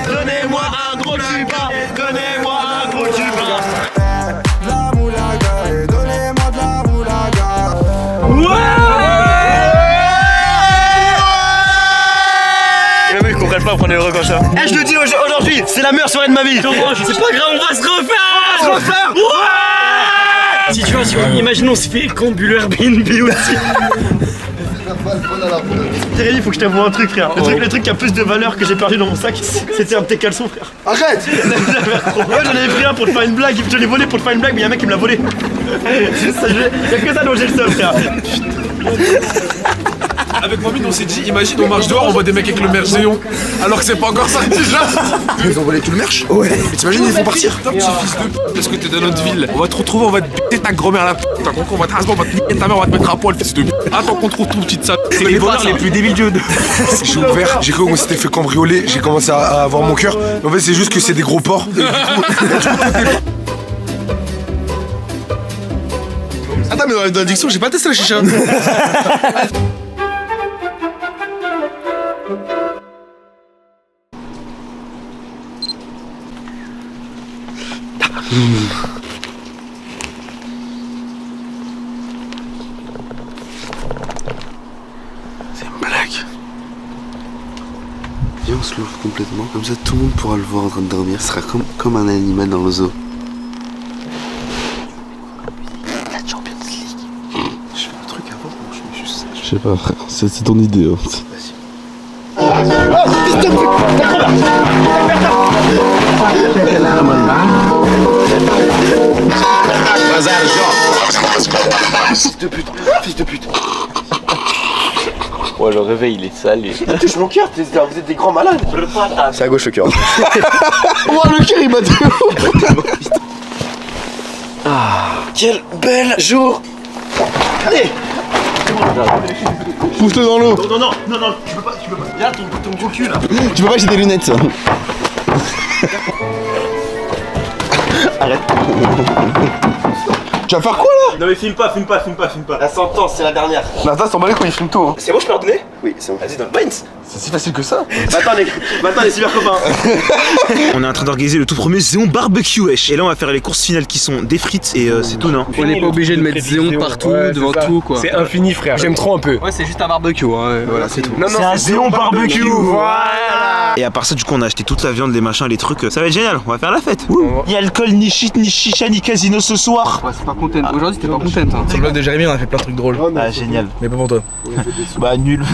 Donnez-moi un gros tuba. Donnez-moi un gros tuba. La moulaga, donnez-moi de la moulaga. Les mecs ils comprennent pas prendre les heureux comme ça. Eh, je le dis aujourd'hui, c'est la meilleure soirée de ma vie. C'est pas grave, on va se refaire. Situation, imaginons on se fait cambuler Airbnb aussi. Thierry, il faut que je t'avoue un truc, frère. Le truc qui a plus de valeur que j'ai perdu dans mon sac, c'était un petit caleçon, frère. Arrête. Ouais, j'en avais pris un pour te faire une blague. Je l'ai volé pour te faire une blague, mais y'a un mec qui me l'a volé. Y'a que ça dont j'ai le seum, frère. Avec Mamie on s'est dit, imagine on marche dehors, on voit des mecs avec le merch géant. Alors que c'est pas encore ça déjà. Ils ont volé tout le merch? Ouais. Mais t'imagines, ils vont partir? Putain, petit fils de p***, parce que t'es dans notre ville. On va te retrouver, on va te b***er ta grand-mère la p***. T'as compris, on va te raser, on va te niquer ta mère, on va te mettre à poil, fils de p***. Attends qu'on te retrouve, petite sale. C'est les voleurs les plus débiles du monde. J'ai ouvert, j'ai cru qu'on s'était fait cambrioler, j'ai commencé à avoir mon cœur. En fait, c'est juste que c'est des gros porcs. Attends, mais dans la diction, j'ai pas testé la chicha. C'est une blague. Viens, on se l'ouvre complètement. Comme ça, tout le monde pourra le voir en train de dormir. Ce sera comme un animal dans le zoo. La Champions League. Je fais un truc avant, je mets juste ça. Je sais pas, frère. C'est ton idée. Hein. Vas-y. Fils de pute, fils de pute. Ouais, le réveil, il est salé. Touche mon cœur, vous êtes des grands malades. C'est à gauche le cœur. Oh, le cœur, il m'a dit. Quel bel jour. Allez. Pousse-le dans l'eau. Non, tu peux pas. Viens, ton gros cul là. Tu peux pas, j'ai des lunettes ça. Arrête. Tu vas faire quoi là? Non mais filme pas. La sentence, c'est la dernière. Nathan, s'en bat les couilles, il filme tout. Hein. C'est bon, je peux redonner? Oui, c'est bon. Vas-y, donne Minds. C'est si facile que ça. Maintenant les super copains. On est en train d'organiser le tout premier Zéon barbecue wesh. Et là on va faire les courses finales qui sont des frites et c'est tout non? On n'est pas obligé de mettre Zéon partout, devant tout quoi. C'est infini frère, j'aime trop un peu. Ouais, c'est juste un barbecue, hein. Voilà, c'est tout. C'est un Zéon barbecue, voilà. Et à part ça du coup on a acheté toute la viande, les machins, les trucs. Ça va être génial, on va faire la fête. Ni alcool, ni shit, ni chicha, ni casino ce soir. Ouais, c'est pas content. Aujourd'hui, t'es pas content. Hein. Sur le blog de Jérémy, on a fait plein de trucs drôles. Ah génial. Mais pas pour toi. Bah nul.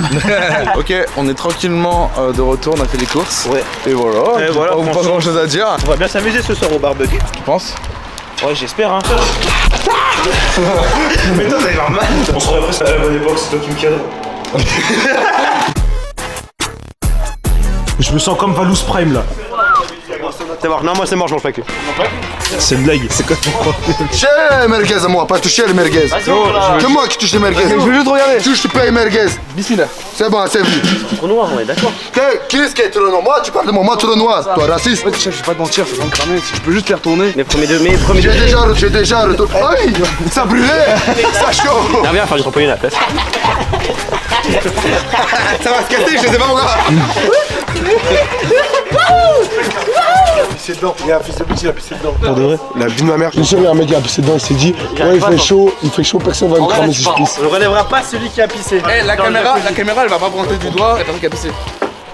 Ok, on est tranquillement de retour, on a fait les courses. Ouais. Et voilà, Et voilà, pas franchement. grand chose à dire. On va bien s'amuser ce soir au barbecue. Tu penses? Ouais j'espère hein. Mais toi t'as l'air mal. On se revoit presque à la bonne époque, c'est toi qui me cadre. Je me sens comme Valous Prime là. C'est mort, non, moi c'est mort, je mange pas que. C'est une blague, c'est quoi ton Touchez les merguez à moi, pas toucher les merguez. C'est moi qui touche les merguez. Je veux juste regarder. Touche, tu payes merguez. Bismillah. C'est bon, c'est vu. Trop noir, on est d'accord. Qui est-ce qui est trop noir? Moi, tu parles de moi trop noir. Toi, raciste. Ouais, chef, je vais pas te mentir, ça va me cramer. Si je peux juste les retourner. Mais premier degré. J'ai déjà retourné. Aïe, ça brûlait. Ça chaud. Viens faire du trampoline à la place. Ça va se casser, je sais pas pourquoi. Pissé dedans. Il y a un fils de pute, il a pissé dedans. Pour de vrai. La vie de ma mère. Je sais, il y a un mec qui a pissé dedans, il s'est dit ouais, il fait chaud, personne va me cramer si je pisse. On ne relèvera pas celui qui a pissé. Eh, la caméra, elle va pas pointer du doigt. La personne qui a pissé.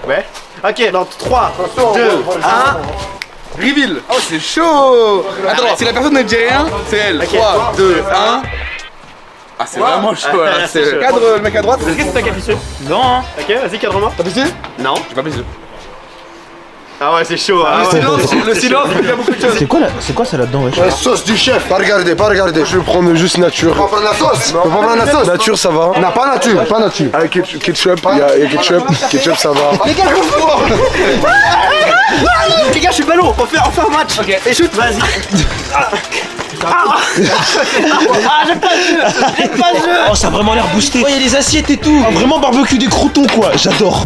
Ouais. Ok, dans 3, 2, 1. Reveal. Oh, c'est chaud. Attends, si la personne ne dit rien, c'est elle. 3, 2, 1. Ah, c'est vraiment chaud là. C'est cadre le mec à droite. Est-ce que c'est toi qui as pissé? Non. Hein. Ok, vas-y, cadre-moi. T'as pissé? Non. J'ai pas pissé. Ah ouais, c'est chaud. Ah ouais. Le silence, il y a beaucoup de choses. C'est quoi ça là-dedans wesh? La sauce du chef. Pas regarder. Je vais prendre juste nature. On va prendre la sauce. On va prendre la sauce. Nature, ça va. Non, pas nature. Avec ketchup, il y a ketchup. Ketchup, ça va. Les gars, les gars, je suis ballon. On fait un match. Ok. Et shoot, vas-y. J'aime pas le jeu. Oh ça a vraiment l'air boosté. Oh y'a des assiettes et tout. Ah, vraiment barbecue des croutons quoi, j'adore.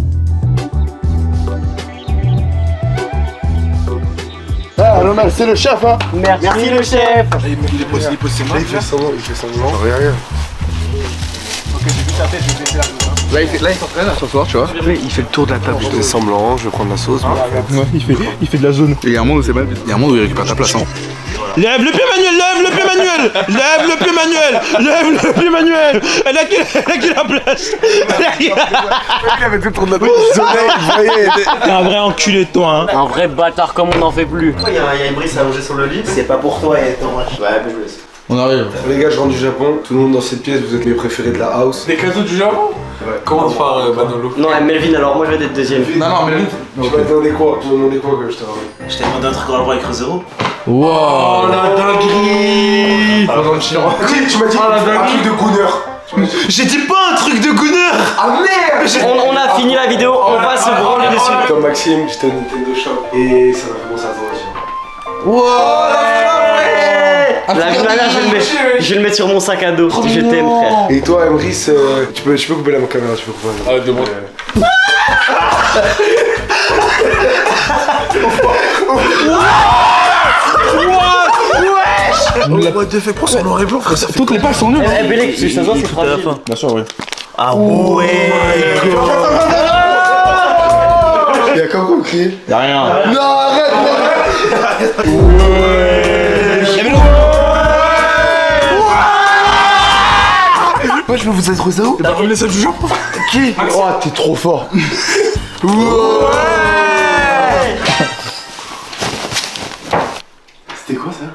Ah, non, c'est le chef, hein. Merci le chef. Il est posé moi. Il fait semblant. Rien. Là, il s'entraîne ce soir, tu vois. Il fait le tour de la table. Je fais semblant, je vais prendre la sauce. Ouais, il fait de la zone. Et il y a un monde où c'est mal. Il y a un monde où il récupère ta place. Hein. Lève le pied Manuel, lève le pied Manuel. Lève le pied Manuel. Lève le pied Manuel. Elle a qui la place. Il avait tout le tour de la table. Vous voyez. T'es un vrai enculé de toi hein. Un vrai bâtard comme on n'en fait plus. Il y a une brise allongée sur le lit, c'est pas pour toi et ton match. Ouais, mais je laisse. On arrive. Les gars, je rentre du Japon. Tout le monde dans cette pièce, vous êtes mes préférés de la house. Des cadeaux du Japon? Ouais. Comment faire Manolo? Non, Melvin, alors moi je vais être deuxième. Non, mais Tu m'as demandé quoi? Tu m'as demandé quoi que je te ramène? Je t'ai demandé un truc en rapport avec Rezero. Wow. Oh la dinguerie! Tu m'as dit un truc de goûneur. J'ai dit pas un truc de goûneur. Ah merde! On a fini la vidéo, on va se branler dessus. Comme Maxime, j'étais au Nintendo Shop et ça m'a fait penser à toi aussi. Wow. La vie de ma mère, je vais le mettre sur mon sac à dos. Je t'aime, frère. Et toi, Emrys, tu peux couper la caméra, tu peux couper la caméra. Ah, de moi. What the fuck, pourquoi c'est noir et blanc frère? Ça fait Toutes les pages sont nulles. Eh, Bélec, ça se voit, c'est à la fin. Bien sûr, oui. Ah ouais. Y'a quoi qu'on crie? Y'a rien. Non, arrête! Ouais, je vais vous être où? T'as pas ramené ça du Japon? Qui? Oh, t'es trop fort! C'était quoi ça?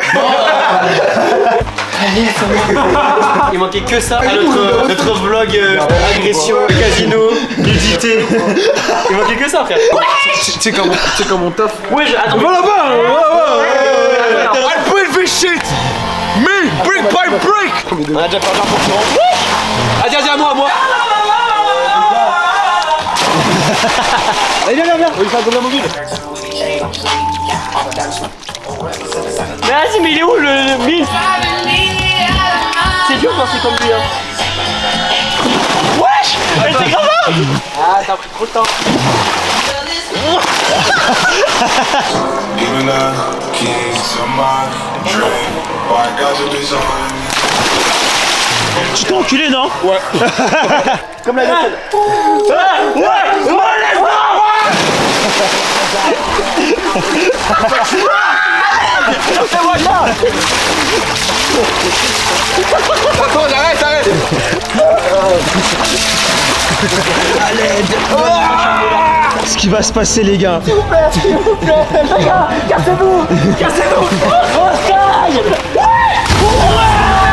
Il manquait que ça à notre vlog agression, casino, nudité. Il manquait que ça, frère. Tu sais comment on taffe? Ouais, attends. Va là-bas! I bring this shit! Me! Brick by brick! On a déjà perdu un concurrent. Vas-y, à moi, à moi! Allez, viens. Oui, ça donne la mobile. Mais vas-y, mais il est où le Bill? C'est dur de penser comme lui, hein. Wesh! Mais c'est grave! Ah, t'as pris trop de temps. Tu t'es enculé, non? Ouais. Comme la décenne. Ouais, laisse-moi. Fais-moi ça. Attends, j'arrête. Ce qui va se passer, les gars. S'il vous plaît. Les gars, cassez-vous.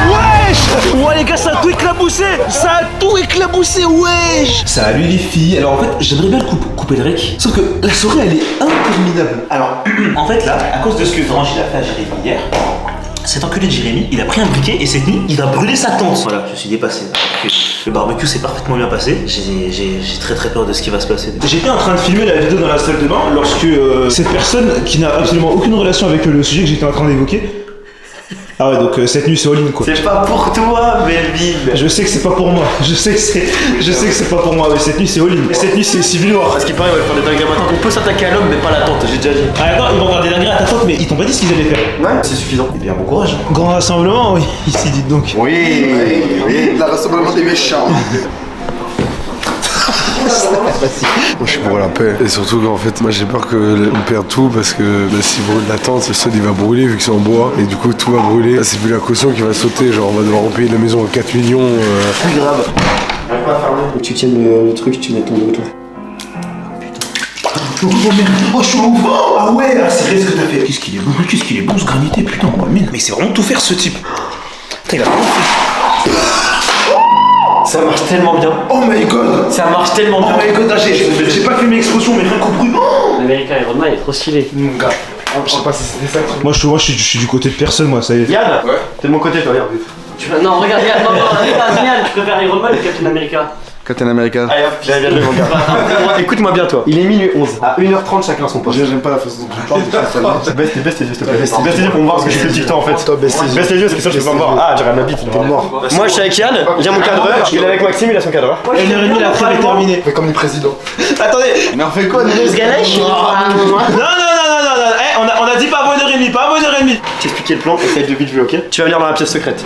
Wesh! Ouais les gars, ça a tout éclaboussé, wesh! Salut les filles, alors en fait j'aimerais bien couper le rec, sauf que la soirée elle est interminable. Alors en fait là, à cause de ce que Frangil a fait à Jérémy hier, cet enculé de Jérémy, il a pris un briquet et cette nuit, il a brûlé sa tente. Voilà, je suis dépassé. Le barbecue s'est parfaitement bien passé, j'ai très peur de ce qui va se passer. J'étais en train de filmer la vidéo dans la salle de bain lorsque cette personne qui n'a absolument aucune relation avec le sujet que j'étais en train d'évoquer. Ah ouais, donc cette nuit c'est all-in quoi. C'est pas pour toi, Melvin. Je sais que c'est pas pour moi. Je sais que c'est pas pour moi. Mais cette nuit c'est all-in. Cette nuit c'est civil war. Parce qu'il paraît, on va faire des dingueries à ma tante. On peut s'attaquer à l'homme, mais pas à la tante, j'ai déjà dit. Ah d'accord, ils vont faire des dingueries à ta tante, mais ils t'ont pas dit ce qu'ils allaient faire. Ouais, c'est suffisant. Eh bien, bon courage. Grand rassemblement, oui, ici, dites donc. Oui, le rassemblement des méchants. Moi je suis pour la paix. Et surtout qu'en fait, moi j'ai peur qu'on perde tout parce que s'il brûle la tente, le sol il va brûler vu que c'est en bois. Et du coup tout va brûler. C'est plus la caution qui va sauter. Genre on va devoir repayer la maison à 4 millions. Plus grave. Faut que tu tiennes le truc, tu mets ton dos autour. Oh merde, oh je suis au vent. Ah ouais, c'est vrai ce que t'as fait. Qu'est-ce qu'il est bon ce granité, putain, mais c'est vraiment tout faire ce type. Putain, il a vraiment fait. Ça marche tellement bien. Oh my god. Ça marche tellement bien. Oh my god, j'ai pas filmé l'explosion, mais rien qu'au bruit. L'American Iron Man est trop stylé. Mon gars. Je sais pas si c'était ça. Moi je suis du côté de personne, moi, ça y est. Yann, t'es de mon côté, toi, regarde. Non, regarde, Yann, Yann, tu préfères Iron Man ou Captain America? Captain America. Allez hop, viens, mon gars. Écoute-moi bien, toi. Il est minuit 11. À 1h30, chacun son poste. J'aime pas la façon dont tu parles. Baisse tes yeux, s'il te plaît. Baisse tes yeux pour me voir parce que je suis plus petit que toi en fait. Toi, baisse tes yeux. Baisse tes yeux, c'est que ça, je peux pas me voir. Ah, j'aurais ma bite. T'es mort. Moi, je suis avec Yann, j'ai mon cadreur. Il est avec Maxime, il a son cadreur. 1h30, la preuve est terminée. Fais comme les présidents. Attendez. Mais on fait quoi, nous? Ce gars-là, il Non, on a dit pas avant 1h30, pas avant 1h30. T'expliquer le plan, essaye de vite jouer, ok? Tu vas venir dans la pièce secrète.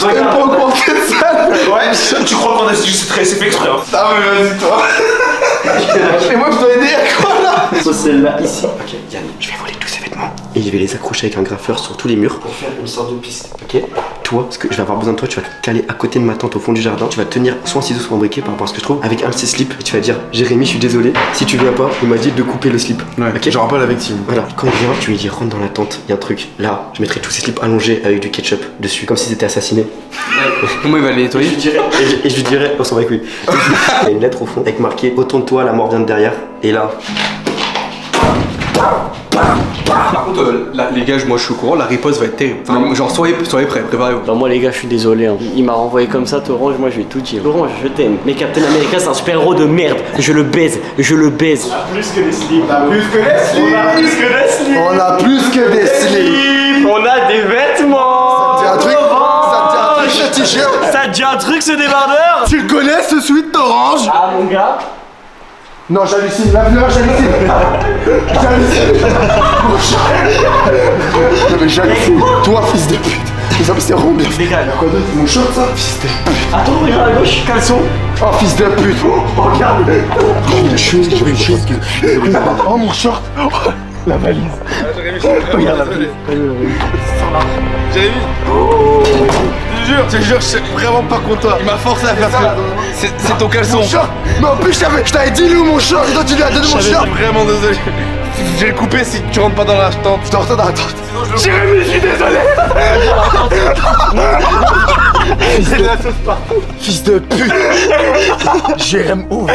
J'aime pas encore cette salle. Ouais, tu crois qu'on a c'est fait exprès, hein. Ah mais vas-y toi. Et moi je dois aider à quoi là? Soit celle-là ici. Ok, Yann, je vais voler tous ces vêtements et je vais les accrocher avec un graffeur sur tous les murs pour faire une sorte de piste. Ok? Toi, parce que je vais avoir besoin de toi, tu vas te caler à côté de ma tante au fond du jardin. Tu vas tenir soit un ciseau, soit un briquet par rapport à ce que je trouve, avec un de ces slips. Et tu vas dire, Jérémy, je suis désolé, si tu viens pas, il m'a dit de couper le slip. Ouais, ok? je rappelle la victime. Voilà, quand il vient, tu lui dis rentre dans la tente, il y a un truc. Là, je mettrai tous ces slips allongés avec du ketchup dessus, comme s'ils étaient assassinés. Comment il va les nettoyer? Et je lui dirais, on s'en va avec lui. Il y a une lettre au fond avec marqué retourne-toi, la mort vient de derrière. Et là. Par contre, là, les gars, moi je suis au courant, la riposte va être terrible. Enfin, genre, soyez prêts, préparez-vous. Non, moi les gars, je suis désolé. Hein. Il m'a renvoyé comme ça, Orange, moi je vais tout dire. Orange, je t'aime. Mais Captain America, c'est un super héros de merde. Je le baise. Plus que des slips. On a plus que des slips. On a plus que des slips. On a des vêtements. Ça te dit un truc? Ce t-shirt? Ça te dit un truc ce débardeur? Tu le connais ce sweat orange? Ah mon gars. Non, j'hallucine, j'hallucine. Non mais j'hallucine. Toi, fils de pute. Ça me c'est rond bien. Les gars, Quoi d'autre? Mon short ça? Fils de pute. attends, regarde à gauche, caleçon. Oh fils de pute. Oh regarde. Oh mon short. La valise. Regarde la valise. Jérémy, je te jure, je suis vraiment pas content. Il m'a forcé à faire ça. C'est ton caleçon. Mon short. Mais en plus je t'avais dit où mon short et toi tu lui as donné mon Je short. suis vraiment désolé. Je vais le couper si tu rentres pas dans la tente. Je te retourne dans la tente. Jérémy, je suis désolé. C'est de la sauce partout. Fils de pute. Jérém ouvre.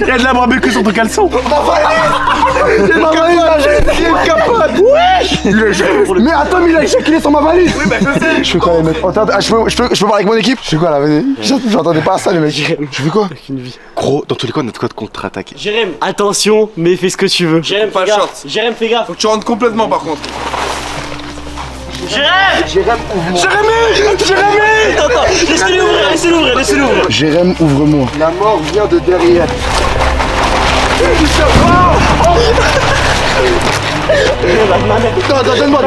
Il y a de la barbecue sur ton caleçon. J'ai ma valise, j'ai une capote. Wesh. Mais attends, mais il a éjaculé sur ma valise. Oui, bah je sais. Je fais quoi les mecs? Attends, je peux voir avec mon équipe? Je fais quoi là, vas-y? J'entendais pas à ça les mecs. Je fais quoi? Gros, dans tous les cas, on a de quoi de contre-attaquer. Jérém, attention, mais fais ce que tu veux. Jérém, fais gaffe. Jérém, fais gaffe. Faut que tu rentres complètement par contre. Jérém, Jérémy. attends, laissez-le ouvrir. Jérém, ouvre-moi. La mort vient de derrière. Non, donne-moi.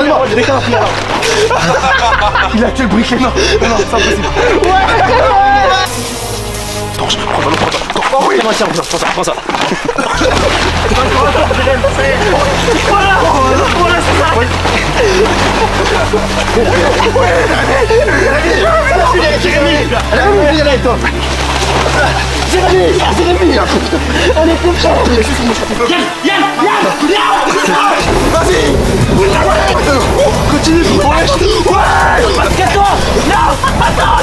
Il a tué le briquet, non, c'est impossible. Oh oui. Prends ça. Voilà, c'est ça. Jérémy, viens avec toi. Jérémy, on est plus fort. Yann. Vas-y. Continue. Casse-toi. Non, attends.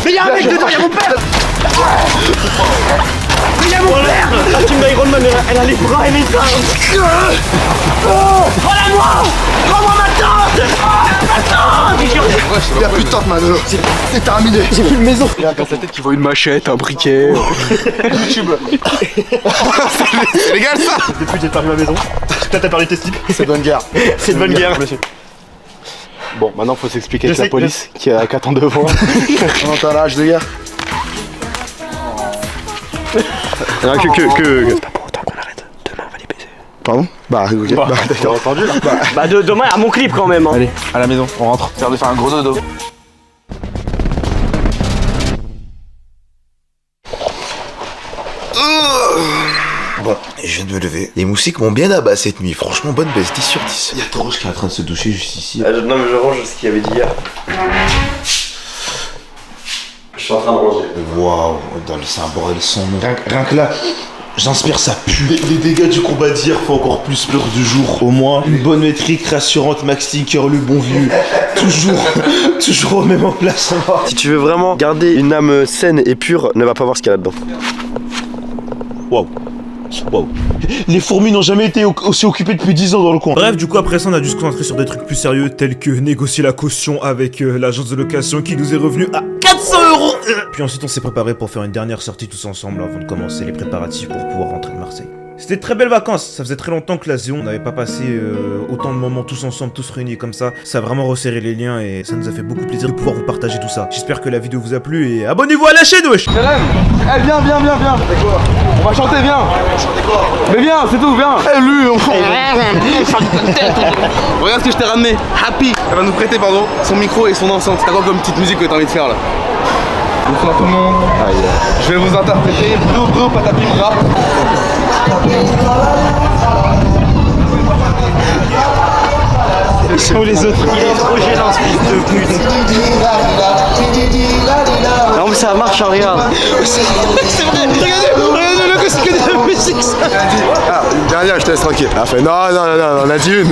Mais y'a un mec dedans, y'a mon père. Mais y'a mon père. La team d'Iron Man, elle a les bras et les seins. Voilà-moi. Prends-moi ma tante. Il y a plus de tente Mano. C'est terminé. J'ai plus de maison. Il a dans sa tête qu'il voit une machette, un briquet. YouTube. C'est légal ça. Depuis j'ai perdu ma maison. Toi t'as perdu tes slips. C'est bonne guerre. C'est de bonne guerre. Bon, maintenant faut s'expliquer avec Je la sais, police qui attend devant. On entend l'âge de guerre. C'est pas pour autant qu'on arrête. Demain on va les baiser. Pardon? Bah, ok. Bah, t'as entendu là? Bah, demain, à mon clip quand même. Hein. Allez, à la maison, on rentre. C'est de faire un gros dodo. Bon, je viens de me lever. Les moustiques m'ont bien abat cette nuit. Franchement, bonne baisse, 10 sur 10. Il y a Toroche qui est en train de se doucher juste ici. Non, mais je range ce qu'il y avait dit hier. Je suis en train de ranger. Waouh, c'est un bordel sans nom. Rien que là, j'inspire, ça pue. Les dégâts du combat d'hier font encore plus peur du jour. Au moins, une bonne métrique rassurante, Max Tinker, le bon vieux. Toujours au même emplacement. Si tu veux vraiment garder une âme saine et pure, ne va pas voir ce qu'il y a là-dedans. Waouh. Les fourmis n'ont jamais été aussi occupées depuis 10 ans dans le coin. Bref, du coup, après ça, on a dû se concentrer sur des trucs plus sérieux, tels que négocier la caution avec l'agence de location qui nous est revenue à 400 €. Puis ensuite, on s'est préparé pour faire une dernière sortie tous ensemble avant de commencer les préparatifs pour pouvoir rentrer de Marseille. C'était de très belles vacances, ça faisait très longtemps que la Zéon n'avait pas passé autant de moments tous ensemble, tous réunis comme ça. Ça a vraiment resserré les liens et ça nous a fait beaucoup plaisir de pouvoir vous partager tout ça. J'espère que la vidéo vous a plu et abonnez-vous à la chaîne, wesh. Jérém, eh viens. On va chanter, viens. Mais viens, c'est tout, viens. Eh lui, regarde ce que je t'ai ramené. Happy. Elle va nous prêter, son micro et son enceinte. T'as quoi comme petite musique que t'as envie de faire là? Bonsoir tout le monde. Je vais vous interpréter Bro Patapim Rap. Sur les autres, il est trop gênant ce fils de pute. Non mais ça marche, hein, regarde. C'est vrai, regardez le que c'est que de la musique ça. Ah, une dernière, je te laisse tranquille. Elle a fait non, on a dit une.